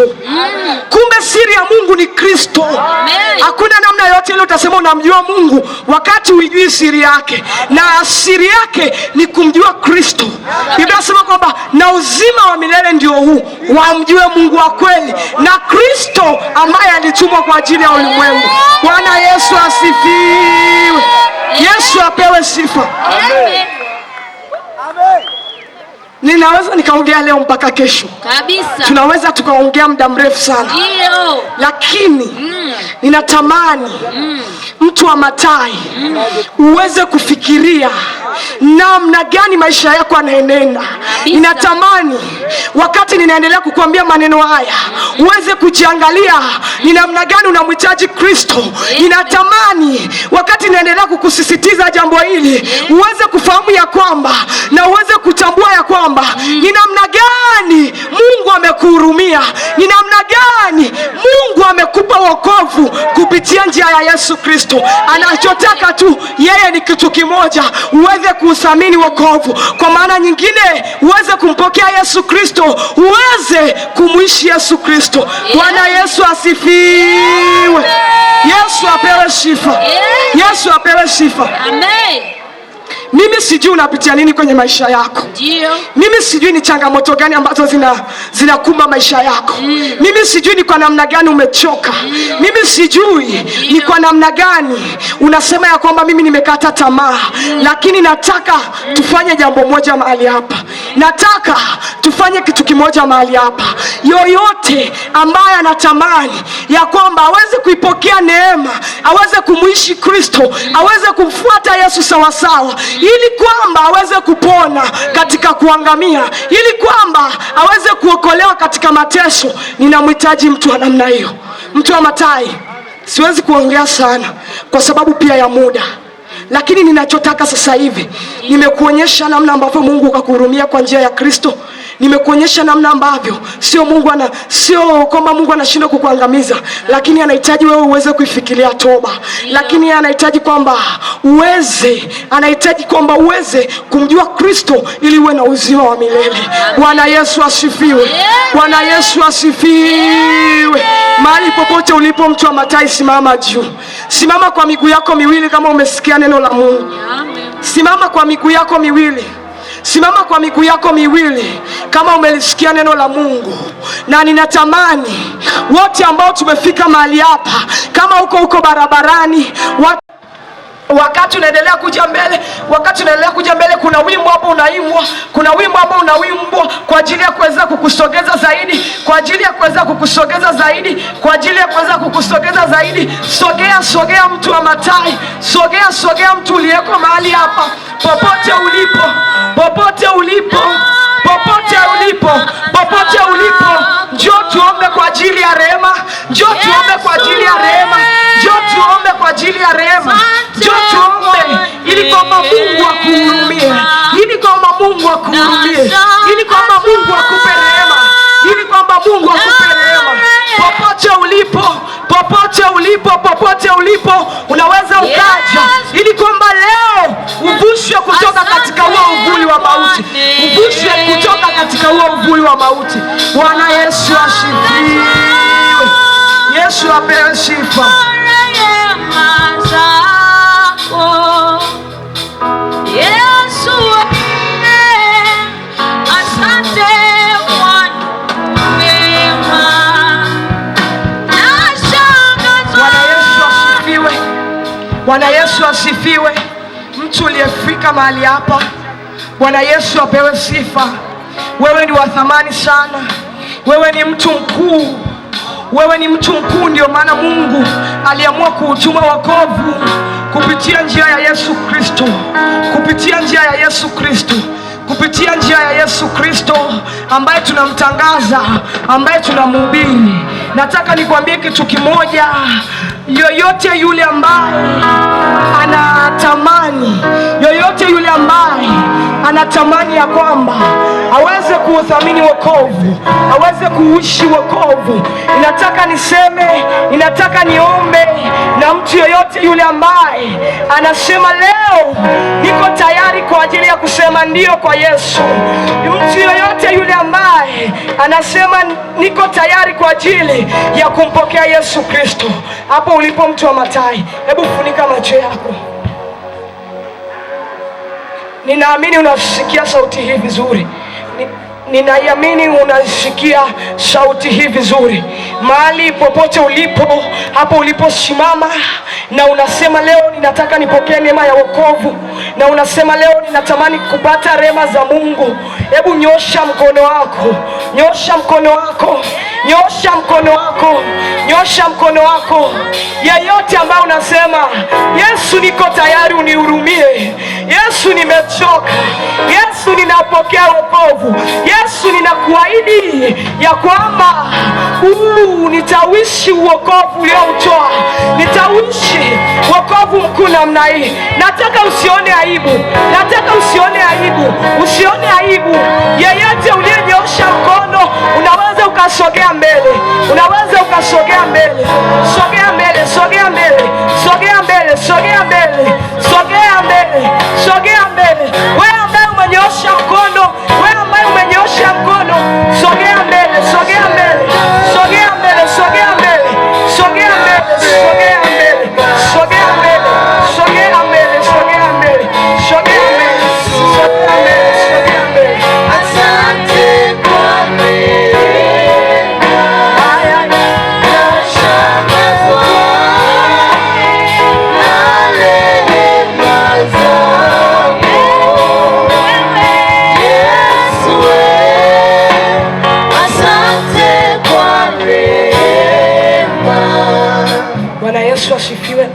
Kumbe siri ya Mungu ni Kristo. Hakuna namna yote ile utasema unamjua Mungu wakati huijui siri yake, na siri yake ni kumjua Kristo. Biblia inasema kwamba na uzima wa milele ndio huu, wamjue Mungu wa kweli na Kristo ambaye alitumwa kwa ajili ya ulimwengu. Bwana Yesu asifiwe. Yesu apewe sifa. Amen. Ninaweza nikaongea leo mpaka kesho kabisa. Tunaweza tukaongea muda mrefu sana. Ndio. Lakini ninatamani mtu wa Mathayo uweze kufikiria namna gani maisha yako yanaenenda. Ninatamani wakati ninaendelea kukuambia maneno haya uweze kujiangalia ni namna gani unamhitaji Kristo. Ninatamani wakati ninaendelea kukusisitiza jambo hili uweze kufahamu ya kwamba na uweze kutambua ya kwamba ni namna gani Mungu amekuhurumia, ni namna gani Mungu amekupa wokovu kupitia njia ya Yesu Kristo. Anachotaka tu yeye ni kitu kimoja, uweze kuuthamini wokovu. Kwa maana nyingine uweze kumpokea Yesu Kristo, uweze kumuishi Yesu Kristo. Bwana Yesu asifiwe. Yesu apewe sifa. Yesu apewe sifa. Amen. Mimi sijui unapitia nini kwenye maisha yako. Ndio. Mimi sijui ni changamoto gani ambazo zinakumba maisha yako. Mimi sijui ni kwa namna gani umechoka. Mimi sijui ni kwa namna gani unasema ya kwamba mimi nimekata tamaa. Lakini nataka tufanye jambo moja mahali hapa. Nataka tufanye kitu kimoja mahali hapa. Yoyote ambaye anatamani ya kwamba aweze kuipokea neema, aweze kumuishi Kristo, aweze kumfuata Yesu sawa sawa, ili kwamba aweze kupona katika kuangamia, ili kwamba aweze kuokolewa katika mateso, ninamhitaji mtu wa namna hiyo. Mtu wa Mathayo, siwezi kuongea sana kwa sababu pia ya muda, lakini ninachotaka sasa hivi nimekuonyesha namna ambavyo Mungu akakuhurumia kwa njia ya Kristo. Nimekuonyesha namna ambavyo sio kwamba Mungu anashindwa kukuangamiza, lakini anahitaji wewe uweze kuifikiria toba. Lakini anahitaji kwamba uweze kumjua Kristo ili uwe na uzima wa milele. Bwana Yesu asifiwe. Bwana Yesu asifiwe. Mahali popote ulipo, mtu wa Mathayo, simama juu. Simama kwa miguu yako miwili kama umesikia neno la Mungu. Simama kwa miguu yako miwili. Simama kwa miguu yako miwili kama umelisikia neno la Mungu. Na ninatamani wote ambao tumefika mahali hapa, kama huko barabarani, wakati unaendelea kuja mbele, kuna wimbo hapo unaimbwa, kuna wimbo hapo unaimbwa kwa ajili ya kuweza kukusogeza zaidi, kwa ajili ya kuweza kukusogeza zaidi, kwa ajili ya kuweza kukusogeza zaidi. Sogea mtu wa Mathayo, sogea mtu uliyeko mahali hapa, popote ulipo, njoo tuombe kwa ajili ya rehema, njoo tuombe kwa ajili ya rehema, njoo tuombe kwa ajili ya rehema, njoo tuombe ili kwamba Mungu akuhurumie, ili kwamba Mungu akuhurumie, ili kwamba Mungu akupe rehema, ili kwamba Mungu akupe rehema. Popote ulipo unaweza ukaja, ili kwamba leo uvushwe kutoka katika huo uvuli wa mauti, uvushwe kutoka katika huo uvuli wa mauti. Bwana Yesu asifiwe. Yesu apewe sifa. Bwana Yesu asifiwe. Mtu uliyefika mahali hapa, Bwana Yesu apewe sifa. Wewe ni wa thamani sana. Wewe ni mtu mkuu. Wewe ni mtu mkuu, ndio maana Mungu aliamua kuutuma wokovu kupitia njia ya Yesu Kristo. Kupitia njia ya Yesu Kristo. Kupitia njia ya Yesu Kristo ambaye tunamtangaza, ambaye tunamhubiri. Nataka nikwambie kitu kimoja. Yoyote yule ambaye anatamani, yoyote yule ambaye anatamani ya kwamba aweze kuuthamini wokovu, aweze kuishi wokovu, ninataka niseme, ninataka niombe na mtu yoyote yule ambaye anasema leo niko tayari kwa ajili ya kusema ndio kwa Yesu. Mtu yoyote yule ambaye anasema niko tayari kwa ajili ya kumpokea Yesu Kristo. Hapo ulipo mtu wa matai, hebu funika macho yako. Ninaamini unasikia sauti hii vizuri. Ninaiamini unasikia sauti hii vizuri. Mahali popote ulipo, hapo uliposimama, na unasema leo ninataka nipokee neema ya wokovu, na unasema leo ninatamani kupata rehema za Mungu. Hebu nyosha mkono wako. Nyosha mkono wako. Nyosha mkono wako. Nyosha mkono wako. Yeyote ambaye unasema Yesu niko tayari unihurumie. Yesu nimechoka. Yesu ninapokea wokovu. Yesu ninakuahidi ya kwamba nitawishi wokovu ulioutoa. Nitawishi wokovu mkuu namna hii. Nataka usione aibu. Nataka usione aibu. Usione aibu. Yeyote uliyenyosha mkono, unaweza ukasogea mbele. Unaweza ukasogea mbele. Sogea mbele, sogea mbele. Sogea mbele, sogea mbele. Sogea mbele. Sogea mbele. Wewe ambaye umenyosha mkono, wewe ambaye umenyosha mkono, sogea mbele, sogea mbele. Sogea mbele, sogea mbele. Sogea mbele, sogea mbele. Sogea mbele, sogea mbele, sogea mbele. Sogea mbele, sogea mbele, sogea mbele. Asante kwa neema. Haya nashangazwa na neema zako. Yesu asante kwa neema. Bwana Yesu asifiwe.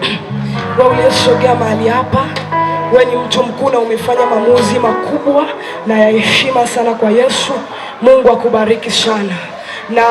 Wewe uliyesogea mahali hapa, wewe ni mtu mkuu na umefanya maamuzi makubwa na ya heshima sana kwa Yesu. Mungu akubariki sana, na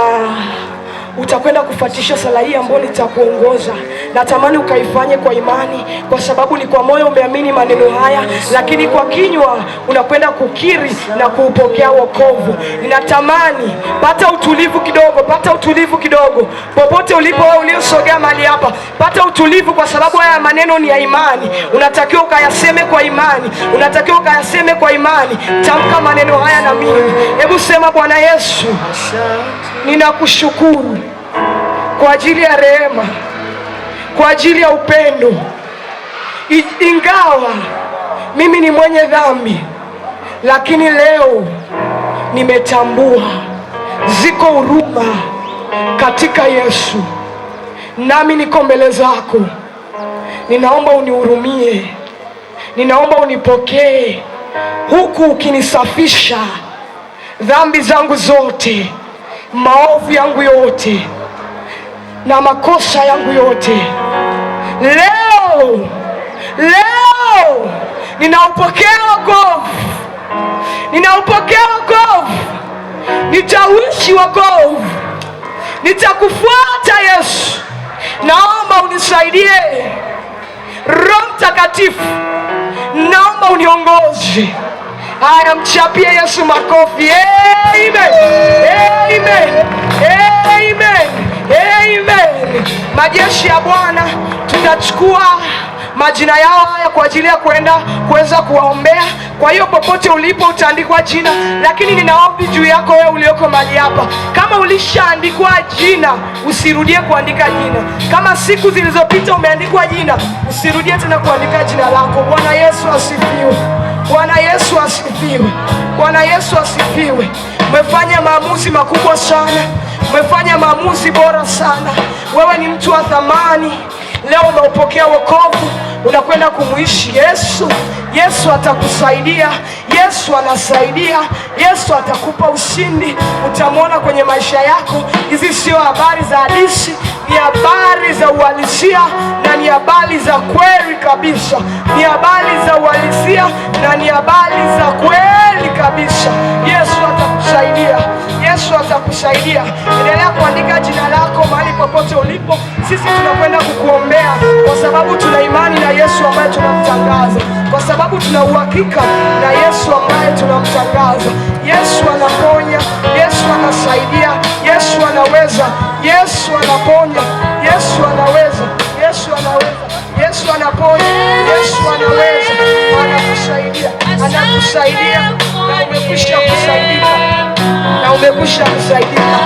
utakwenda kufuatisha sala hii ambayo nitakuongoza. Natamani ukaifanye kwa imani, kwa sababu ni kwa moyo umeamini maneno haya, lakini kwa kinywa unakwenda kukiri na kuupokea wokovu. Ninatamani pata utulivu kidogo, pata utulivu kidogo. Popote ulipo wewe uliosogea mahali hapa, pata utulivu, kwa sababu haya maneno ni ya imani. Unatakiwa ukayaseme kwa imani. Unatakiwa ukayaseme kwa imani. Tamka maneno haya na mimi. Hebu sema: Bwana Yesu, ninakushukuru kwa ajili ya rehema, kwa ajili ya upendo. Ingawa mimi ni mwenye dhambi, lakini leo nimetambua ziko huruma katika Yesu. Nami niko mbele zako. Ninaomba unihurumie. Ninaomba unipokee, huku ukinisafisha dhambi zangu zote, maovu yangu yote na makosa yangu yote. Leo ninaupokea wokovu. Ninaupokea wokovu. Nitaishi wokovu. Nitakufuata Yesu. Naomba unisaidie. Roho Mtakatifu, naomba uniongoze. Haya, mchapie Yesu makofi. Amen. Amen. Amen. Amen. Majeshi ya Bwana, tutachukua majina yao haya kwa ajili ya kuweza kuwaombea. Kwa hiyo popote ulipo utaandikwa jina, lakini ninaombi juu yako wewe ulioko mahali hapa. Kama ulishaandikwa jina, usirudie kuandika jina. Kama siku zilizopita umeandikwa jina, usirudie tena kuandika jina lako. Bwana Yesu asifiwe. Bwana Yesu asifiwe. Bwana Yesu asifiwe. Umefanya maamuzi makubwa sana. Umefanya maamuzi bora sana. Wewe ni mtu wa thamani. leo umeupokea wokovu, unakwenda kumuishi Yesu. Yesu atakusaidia, Yesu anasaidia, Yesu atakupa ushindi, utamwona kwenye maisha yako. Hizi sio habari za hadithi, ni habari za uhalisia na ni habari za kweli kabisa. Ni habari za uhalisia na ni habari za kweli kabisa. Yesu atakusaidia, Yesu atakusaidia. Endelea kuandika jina lako mahali popote ulipo. Sisi tunakwenda kukuombea kwa sababu tuna imani na Yesu ambaye tunamtangaza, kwa sababu tuna uhakika na Yesu ambaye tunamtangaza. Yesu anaponya, Yesu anasaidia, Yesu anaweza, Yesu anaponya, Yesu anaweza, Yesu anaweza, Yesu anaponya, Yesu anaweza, anakusaidia, anakusaidia, na umekwisha kusaidika, na umekwisha kusaidika,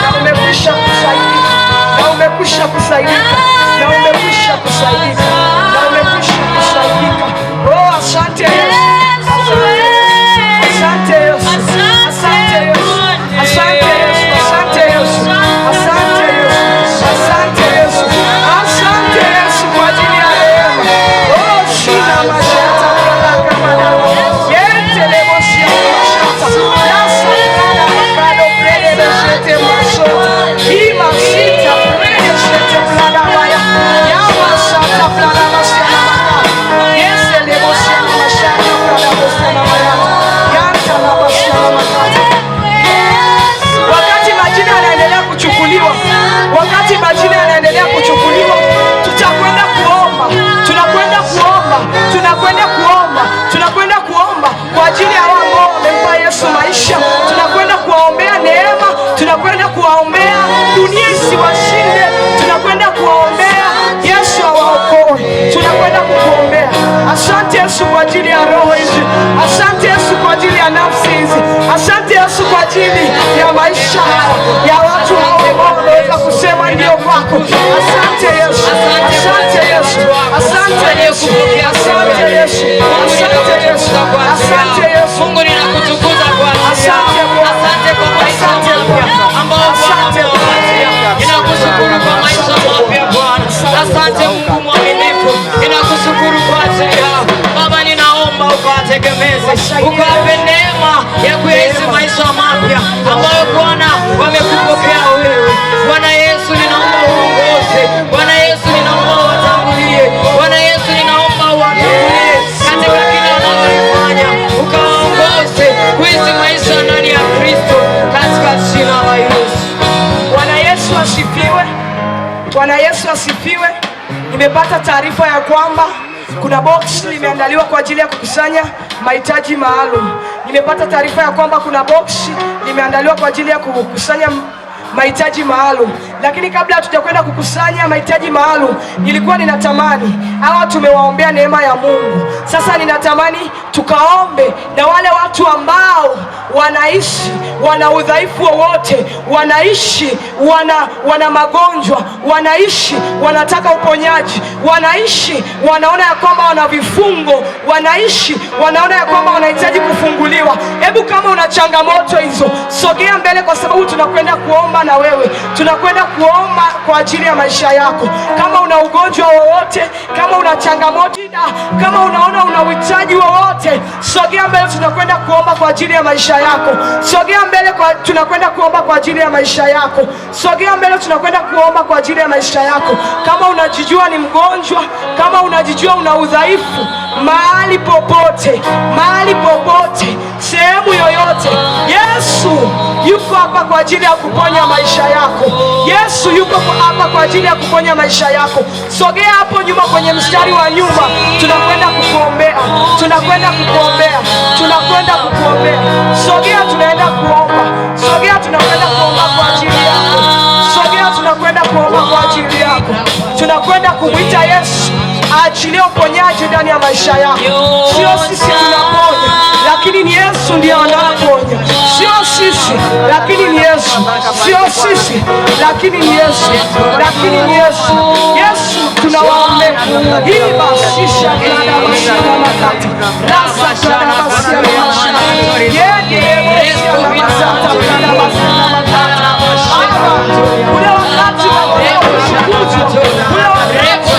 na umekwisha kusaidika, na umekwisha kusaidika, na umekwisha kusaidika, na umekwisha kusaidika. Oh, asante Yesu, asante Yesu, asante Yesu, asante Yesu, asante Yesu, asante Yesu, asante Yesu, asante Yesu kwa ajili ya neema. Oh, shina mashata baraka baraka yete lebo sia mashata nasa kana makado prede shete masota ima sita prede shete blada baya yama sata blada masia makado yese lebo sia mashata blada masia makado yanta la masia makado. Wakati majina yanaendelea kuchukuliwa, wakati majina yanaendelea kuchukuliwa, tutakwenda kuomba, tunakwenda kuomba, tunakwenda kuomba, tunakwenda kuomba kwa ajili ya wao ambao wamempa Yesu maisha. Tunakwenda kuwaombea neema, tunakwenda kuwaombea dunia isiwashinde, tunakwenda kuwaombea Yesu awaokoe, tunakwenda kukuombea. Asante Yesu kwa ajili ya roho hizi, asante Yesu kwa ajili ya nafsi hizi, asante Yesu kwa ajili ya maisha ya watu hao ambao wameweza kusema ndio kwako. Asante Yesu, asante Yesu, asante Yesu, asante Yesu, asante Yesu, asante Yesu. Mungu ninakutukuza kwa ajili yako. Asante kwa maisha mapya ambao Bwana umewapatia. Ninakushukuru kwa maisha mapya Bwana. Asante Mungu mwaminifu, ninakushukuru kwa ajili yao. Baba, ninaomba ukawategemeze, ukawape neema ya kuyaishi maisha mapya ambayo Bwana wamekupokea wewe. Bwana Yesu, ninaomba uongoze. Bwana Yesu, ninaomba uwatangulie. Bwana Yesu, ninaomba uwatangulie katika kila wanalolifanya, ukawaongoze kuishi maisha ndani ya Kristo, katika jina la Yesu. Bwana Yesu asifiwe. Bwana Yesu asifiwe. Nimepata taarifa ya kwamba kuna box limeandaliwa kwa ajili ya kukusanya mahitaji maalum. Nimepata taarifa ya kwamba kuna box limeandaliwa kwa ajili ya kukusanya mahitaji maalum. Lakini kabla hatujakwenda kukusanya mahitaji maalum, nilikuwa ninatamani hawa tumewaombea neema ya Mungu. Sasa ninatamani tukaombe na wale watu ambao wanaishi wana udhaifu wowote, wanaishi wana magonjwa, wanaishi wanataka uponyaji, wanaishi wanaona ya kwamba wana vifungo, wanaishi wanaona ya kwamba wanahitaji kufunguliwa. Hebu kama una changamoto hizo, sogea mbele, kwa sababu tunakwenda kuomba na wewe. Tunakwenda kuomba kwa ajili ya maisha yako. Kama una ugonjwa wowote, kama una changamoto, kama unaona una uhitaji wowote, sogea mbele, tunakwenda kuomba kwa ajili ya maisha yako. Sogea mbele, tunakwenda kuomba kwa ajili ya maisha yako. Sogea mbele, tunakwenda kuomba kwa ajili ya maisha yako. Kama unajijua ni mgonjwa, kama unajijua una udhaifu, mahali popote, sehemu yoyote, Yesu yuko hapa kwa ajili ya kuponya maisha yako. Yesu yuko hapa kwa ajili ya kuponya maisha yako. Sogea hapo nyuma, kwenye mstari wa nyuma, tunakwenda kukuombea, tunakwenda kukuombea, tunakwenda kukuombea. Sogea, tunaenda kuomba. Sogea, tunakwenda kuomba kwa ajili yako. Sogea, tunakwenda kuomba kwa ajili yako. Tunakwenda kumwita Yesu aachilie uponyaji ndani ya maisha yako. Sio sisi tunaponya, lakini ni Yesu ndiye anaponya. Sio sisi, lakini ni Yesu. Sio sisi, lakini ni Yesu. Lakini ni Yesu. Yesu tunawaombea. Hii basisha kana basina makati. Rasa kana basina makati. Yeye Yesu anasata kana basina makati. Ule wakati wa kushukuru. Ule wakati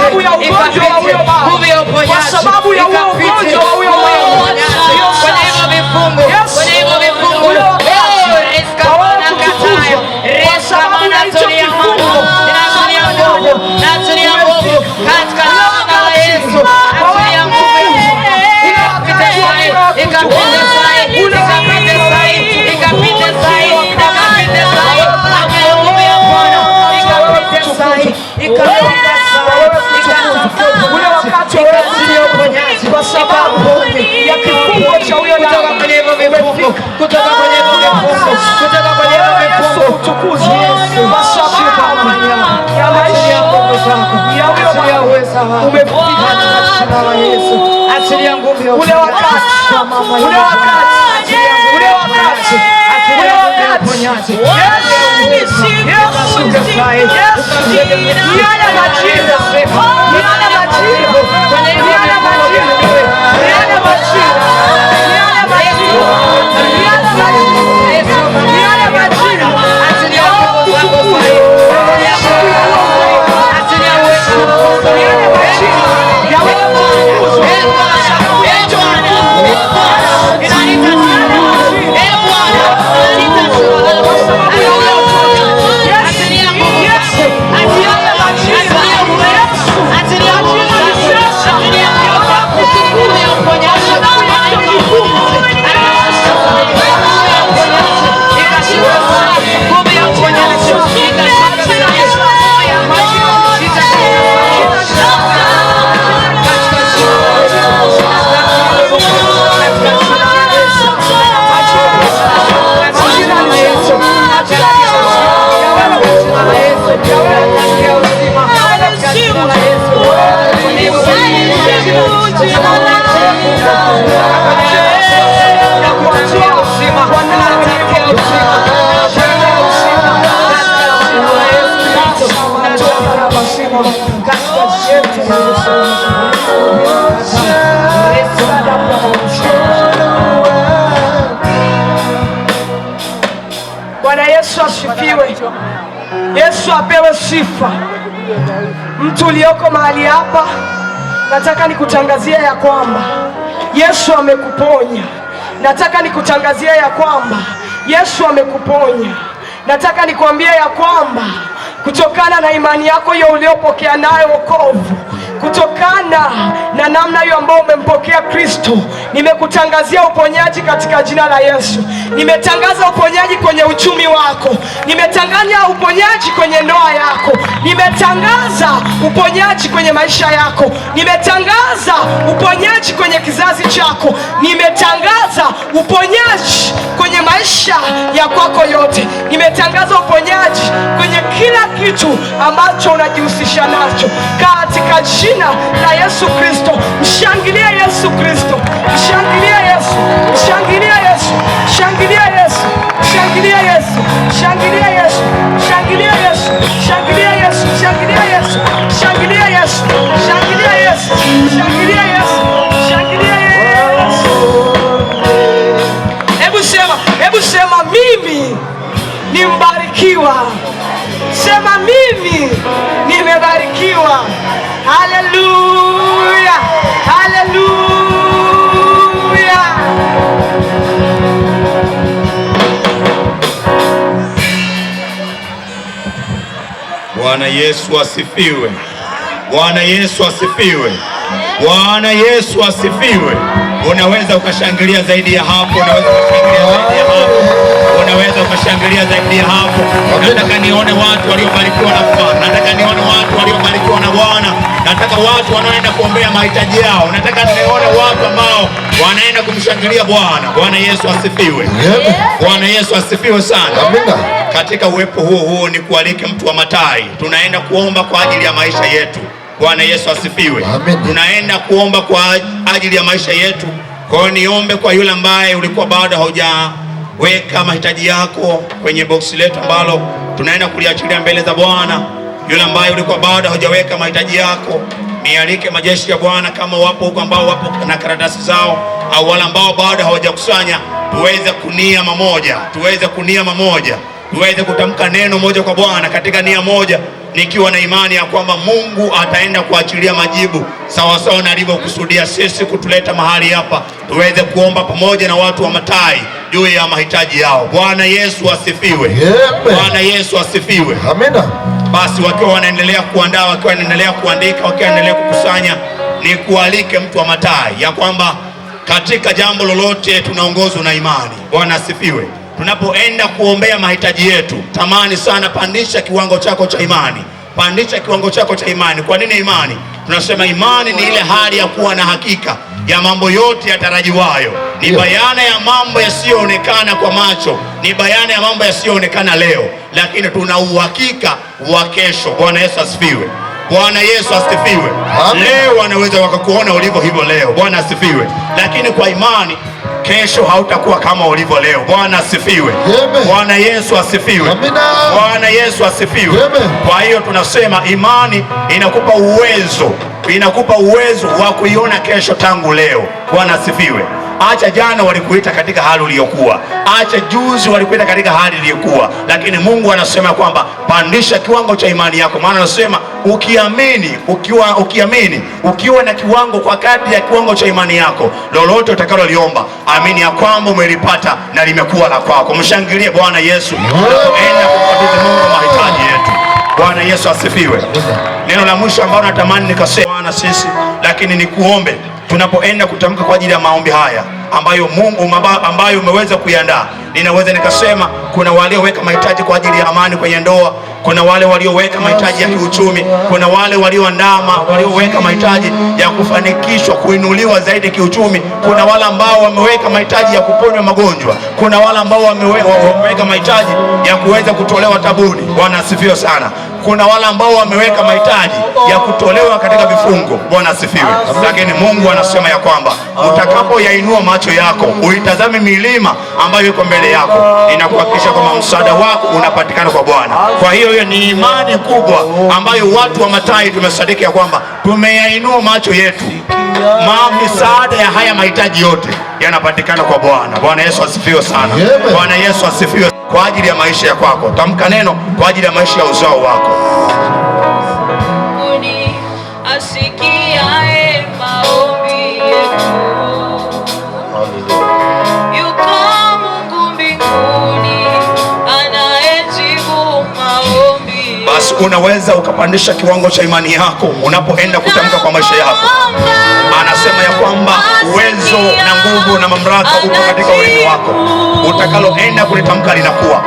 sababu ya ugonjwa wa huyo baba, kwa sababu ya huo ugonjwa wa huyo mama, kwenye hivyo vifungo, kwenye hivyo vifungo, kwa sababu ya hicho kifungo, natulia nguvu katika jina la Yesu, natulia nguvu ikapite sai, ikapite sai, ikapite sai, ikapite sai, ikapite sai, nguvu ya Bwana ikapite sai, ikapite sai, ule wakati wa uponyaji, kwa sababu ya kifungo cha huyo kutoka kwenye hivyo vifungo, kutoka kwenye hivyo vifungo, kutoka kwenye hivyo vifungo, utukuze Yesu, kwa sababu ya maisha ya huyo baba umefika katika jina la Yesu. achilia nguvu ya Ule wakati, ule wakati, ule wakati, ule wakati, yale majira, yale majira, yale majira, yale majira, Bwana Yesu asifiwe. Yesu apewe sifa. Mtu ulioko mahali hapa, nataka nikutangazia ya kwamba Yesu amekuponya. Nataka nikutangazia ya kwamba Yesu amekuponya. Nataka nikwambie ya kwamba kutokana na imani yako hiyo uliopokea nayo wokovu, kutokana na namna hiyo ambayo umempokea Kristo, nimekutangazia uponyaji katika jina la Yesu. Nimetangaza uponyaji kwenye uchumi wako, nimetangaza uponyaji kwenye ndoa yako, nimetangaza uponyaji kwenye maisha yako, nimetangaza uponyaji kwenye kizazi chako, nimetangaza uponyaji kwenye maisha ya kwako yote, nimetangaza uponyaji kwenye kila kitu ambacho unajihusisha nacho katika jina la Yesu Kristo. Mshangilie Yesu Kristo, mshangilie Yesu, mshangilie Yesu, mshangilie Yesu, mshangilie Yesu, mshangilie Yesu, mshangilie Yesu, mshangilie Yesu, mshangilie Yesu, mshangilie Yesu, mshangilie Yesu, mshangilie Yesu, mshangilie Yesu. Hebu sema mimi ni mbarikiwa. Sema mimi nimebarikiwa. Haleluya, haleluya. Bwana Yesu asifiwe. Bwana Yesu asifiwe. Bwana Yesu asifiwe. Unaweza ukashangilia zaidi ya hapo, unaweza ukashangilia zaidi ya hapo, unaweza ukashangilia zaidi ya hapo. Nataka nione watu waliobarikiwa na Bwana, nataka nione watu waliobarikiwa na Bwana, nataka watu wanaoenda kuombea mahitaji yao, nataka nione watu ambao wanaenda kumshangilia Bwana. Bwana Yesu asifiwe. Bwana Yesu asifiwe sana. Amina. Katika uwepo huo ni kualike mtu wa Matai, tunaenda kuomba kwa ajili ya maisha yetu. Bwana Yesu asifiwe. Amen. Tunaenda kuomba kwa ajili ya maisha yetu. Kwa hiyo niombe kwa yule ambaye ulikuwa bado haujaweka mahitaji yako kwenye boksi letu ambalo tunaenda kuliachilia mbele za Bwana. Yule ambaye ulikuwa bado haujaweka mahitaji yako, nialike majeshi ya Bwana kama wapo huko ambao wapo na karatasi zao, au wale ambao bado hawajakusanya, tuweze kunia mamoja, tuweze kutamka neno moja kwa Bwana katika nia moja, nikiwa na imani ya kwamba Mungu ataenda kuachilia majibu sawasawa na alivyokusudia sisi kutuleta mahali hapa tuweze kuomba pamoja na watu wa Matai juu ya mahitaji yao. Bwana Yesu asifiwe. Bwana Yesu asifiwe. Amina. Basi wakiwa wanaendelea kuandaa, wakiwa wanaendelea kuandika, wakiwa wanaendelea kukusanya, ni kualike mtu wa Matai ya kwamba katika jambo lolote tunaongozwa na imani. Bwana asifiwe. Tunapoenda kuombea mahitaji yetu, tamani sana, pandisha kiwango chako cha imani. Pandisha kiwango chako cha imani. Kwa nini imani? Tunasema imani ni ile hali ya kuwa na hakika ya mambo yote yatarajiwayo. Ni bayana ya mambo yasiyoonekana kwa macho, ni bayana ya mambo yasiyoonekana leo, lakini tuna uhakika wa kesho. Bwana Yesu asifiwe. Bwana Yesu asifiwe. Leo wanaweza wakakuona ulivyo hivyo leo. Bwana asifiwe. Lakini kwa imani kesho hautakuwa kama ulivyo leo. Bwana asifiwe. Bwana Yesu asifiwe. Bwana Yesu asifiwe. Kwa hiyo tunasema imani inakupa uwezo wa kuiona kesho tangu leo. Bwana asifiwe. Acha jana walikuita katika hali uliyokuwa, acha juzi walikuita katika hali iliyokuwa, lakini Mungu anasema kwamba pandisha kiwango cha imani yako. Maana anasema ukiamini ukiwa na kiwango kwa kadri ya kiwango cha imani yako, lolote utakaloliomba amini ya kwamba umelipata na limekuwa la kwako. Mshangilie Bwana Yesu tunapoenda kumkabidhi Mungu mahitaji yetu. Bwana Yesu asifiwe. Neno la mwisho ambalo natamani nikasema na sisi, lakini ni kuombe tunapoenda kutamka kwa ajili ya maombi haya ambayo Mungu ambayo umeweza kuiandaa. Ninaweza nikasema kuna walioweka mahitaji kwa ajili ya amani kwenye ndoa, kuna wale walioweka mahitaji ya kiuchumi, kuna wale walioweka mahitaji ya kufanikishwa, kuinuliwa zaidi kiuchumi, kuna wale ambao wameweka mahitaji ya kuponywa magonjwa, kuna wale ambao wameweka mahitaji ya kuweza kutolewa tabuni. Bwana asifiwe sana. Kuna wale ambao wameweka mahitaji ya kutolewa katika vifungo. Bwana asifiwe. Lakini Mungu anasema ya kwamba utakapoyainua macho yako uitazame milima ambayo iko mbele yako, inakuhakikisha kwamba msaada wako unapatikana kwa Bwana. Kwa hiyo ni imani kubwa ambayo watu wa Matai tumesadiki ya kwamba tumeyainua macho yetu, misaada ya haya mahitaji yote yanapatikana kwa Bwana. Bwana Yesu asifiwe sana. Bwana Yesu asifiwe. Kwa ajili ya maisha ya kwako, tamka neno kwa ajili ya maisha ya uzao wako. Asikiaye maombi yetu, yuko Mungu mbinguni anayejibu maombi. Basi unaweza ukapandisha kiwango cha imani yako unapoenda kutamka kwa maisha yako. Anasema ya kwamba uwezo na nguvu na mamlaka uko katika ulimi wako. Utakaloenda kulitamka linakuwa.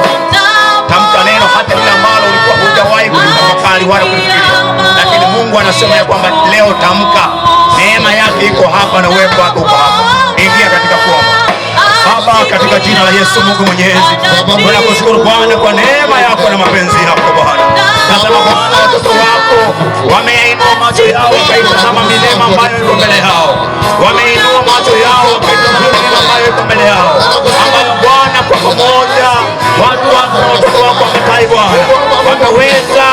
Tamka neno hata lile ambalo ulikuwa hujawahi kulitafakari wala kulifikiria. Lakini Mungu anasema ya kwamba leo tamka. Neema yake iko hapa na uwepo wako uko hapa. Ingia katika kuomba. Baba, katika jina la Yesu Mungu Mwenyezi, tunakushukuru Bwana kwa neema yako na mapenzi yako Bwana. Tazama Bwana, watoto wako wameinua macho yao wakaitazama milima ambayo iko mbele yao. Wameinua macho yao wakaitazama milima ambayo iko mbele yao. Ambayo Bwana kwa pamoja watu wako na watoto wako wa Matai Bwana wataweza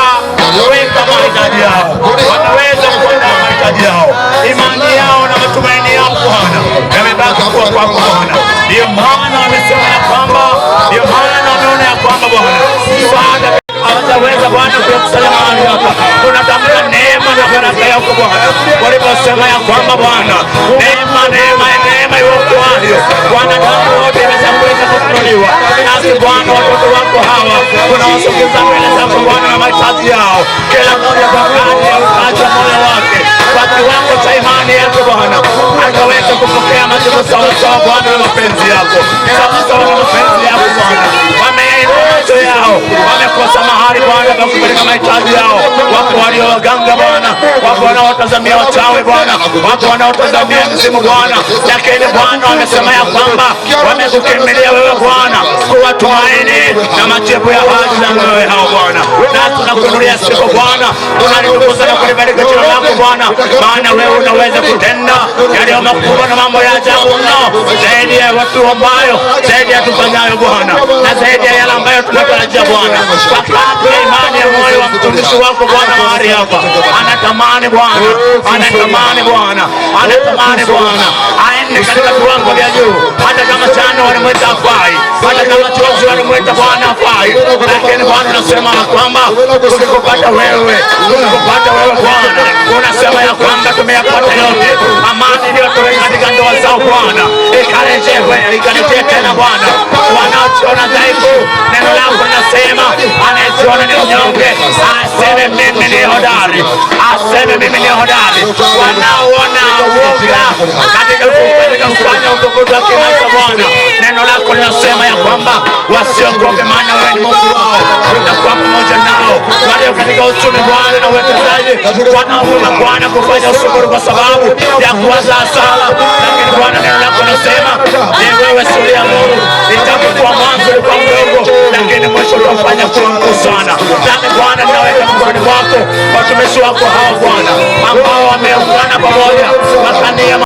kuweka mahitaji yao, wataweza kuandaa mahitaji yao. Imani yao na matumaini yao Bwana yamebaki kuwa kwako Bwana. Ndiyo maana wamesema ya kwamba, ndiyo maana wameona ya kwamba Bwana msaada hawataweza Bwana kuyakusanya mahali hapa. Tunatamka neema na baraka yako Bwana, waliposema ya kwamba Bwana neema iwokoayo wanadamu wote imeweza kufunuliwa. Nasi Bwana watoto wako hawa tunawasogeza mbele zako Bwana na mahitaji yao, kila mmoja kwa kadri ya ukaji wa moyo wake, kwa kiwango cha imani yake Bwana akaweza kupokea majibu sawasawa Bwana na mapenzi yako, sawasawa na mapenzi yako Bwana. Wameinua macho yao, wamekosa mahali Bwana pa kupeleka mahitaji yao. Wako waliowaganga Bwana, wako wanaotazamia wachawi Bwana, wako wanaotazamia mzimu Bwana, lakini Bwana wamesema ya kwamba wamekukimbilia wewe Bwana kuwatumaini na majibu ya haja za wewe hao Bwana. Na tunakuinulia sifa Bwana, tunalitukuza na kulibariki jina lako Bwana, maana wewe unaweza kutenda yaliyo makubwa na mambo ya ajabu mno, zaidi ya watu ambayo, zaidi ya tufanyayo Bwana, na zaidi ya yale ambayo tunatarajia Bwana. Kwa kadri ya imani ya moyo wa mtumishi wako Bwana mahali hapa, anatamani Bwana, anatamani Bwana, anatamani Bwana ni katika viwango vya juu. Hata kama jana walimwita hafai, hata kama chozi walimwita Bwana hafai, lakini Bwana anasema kwamba usikupata wewe Bwana, unasema ya kwamba tumeyapata yote. Amani iliyotoweka katika ndoa zao Bwana ikarejee tena Bwana. Wanaojiona dhaifu, neno lako linasema anayejiona ni mnyonge aseme mimi ni hodari, aseme mimi ni hodari. Wanaoona uoga katika kufanya utukufu wa kimaisha Bwana, neno lako linasema ya kwamba wasiogope, maana wewe ni Mungu wao, utakuwa pamoja nao. Walio katika uchumi Bwana na uwekezaji, wanaoona Bwana kufanya ushukuru kwa sababu ya kuwaza hasara, lakini Bwana neno lako linasema ni wewe uliamuru, itakuwa mwanzo ulikuwa mdogo, lakini mwisho utafanya kuwa mkuu sana. Nami Bwana ninaweka mkononi mwako watumishi wako hawa Bwana, ambao wameungana pamoja wakania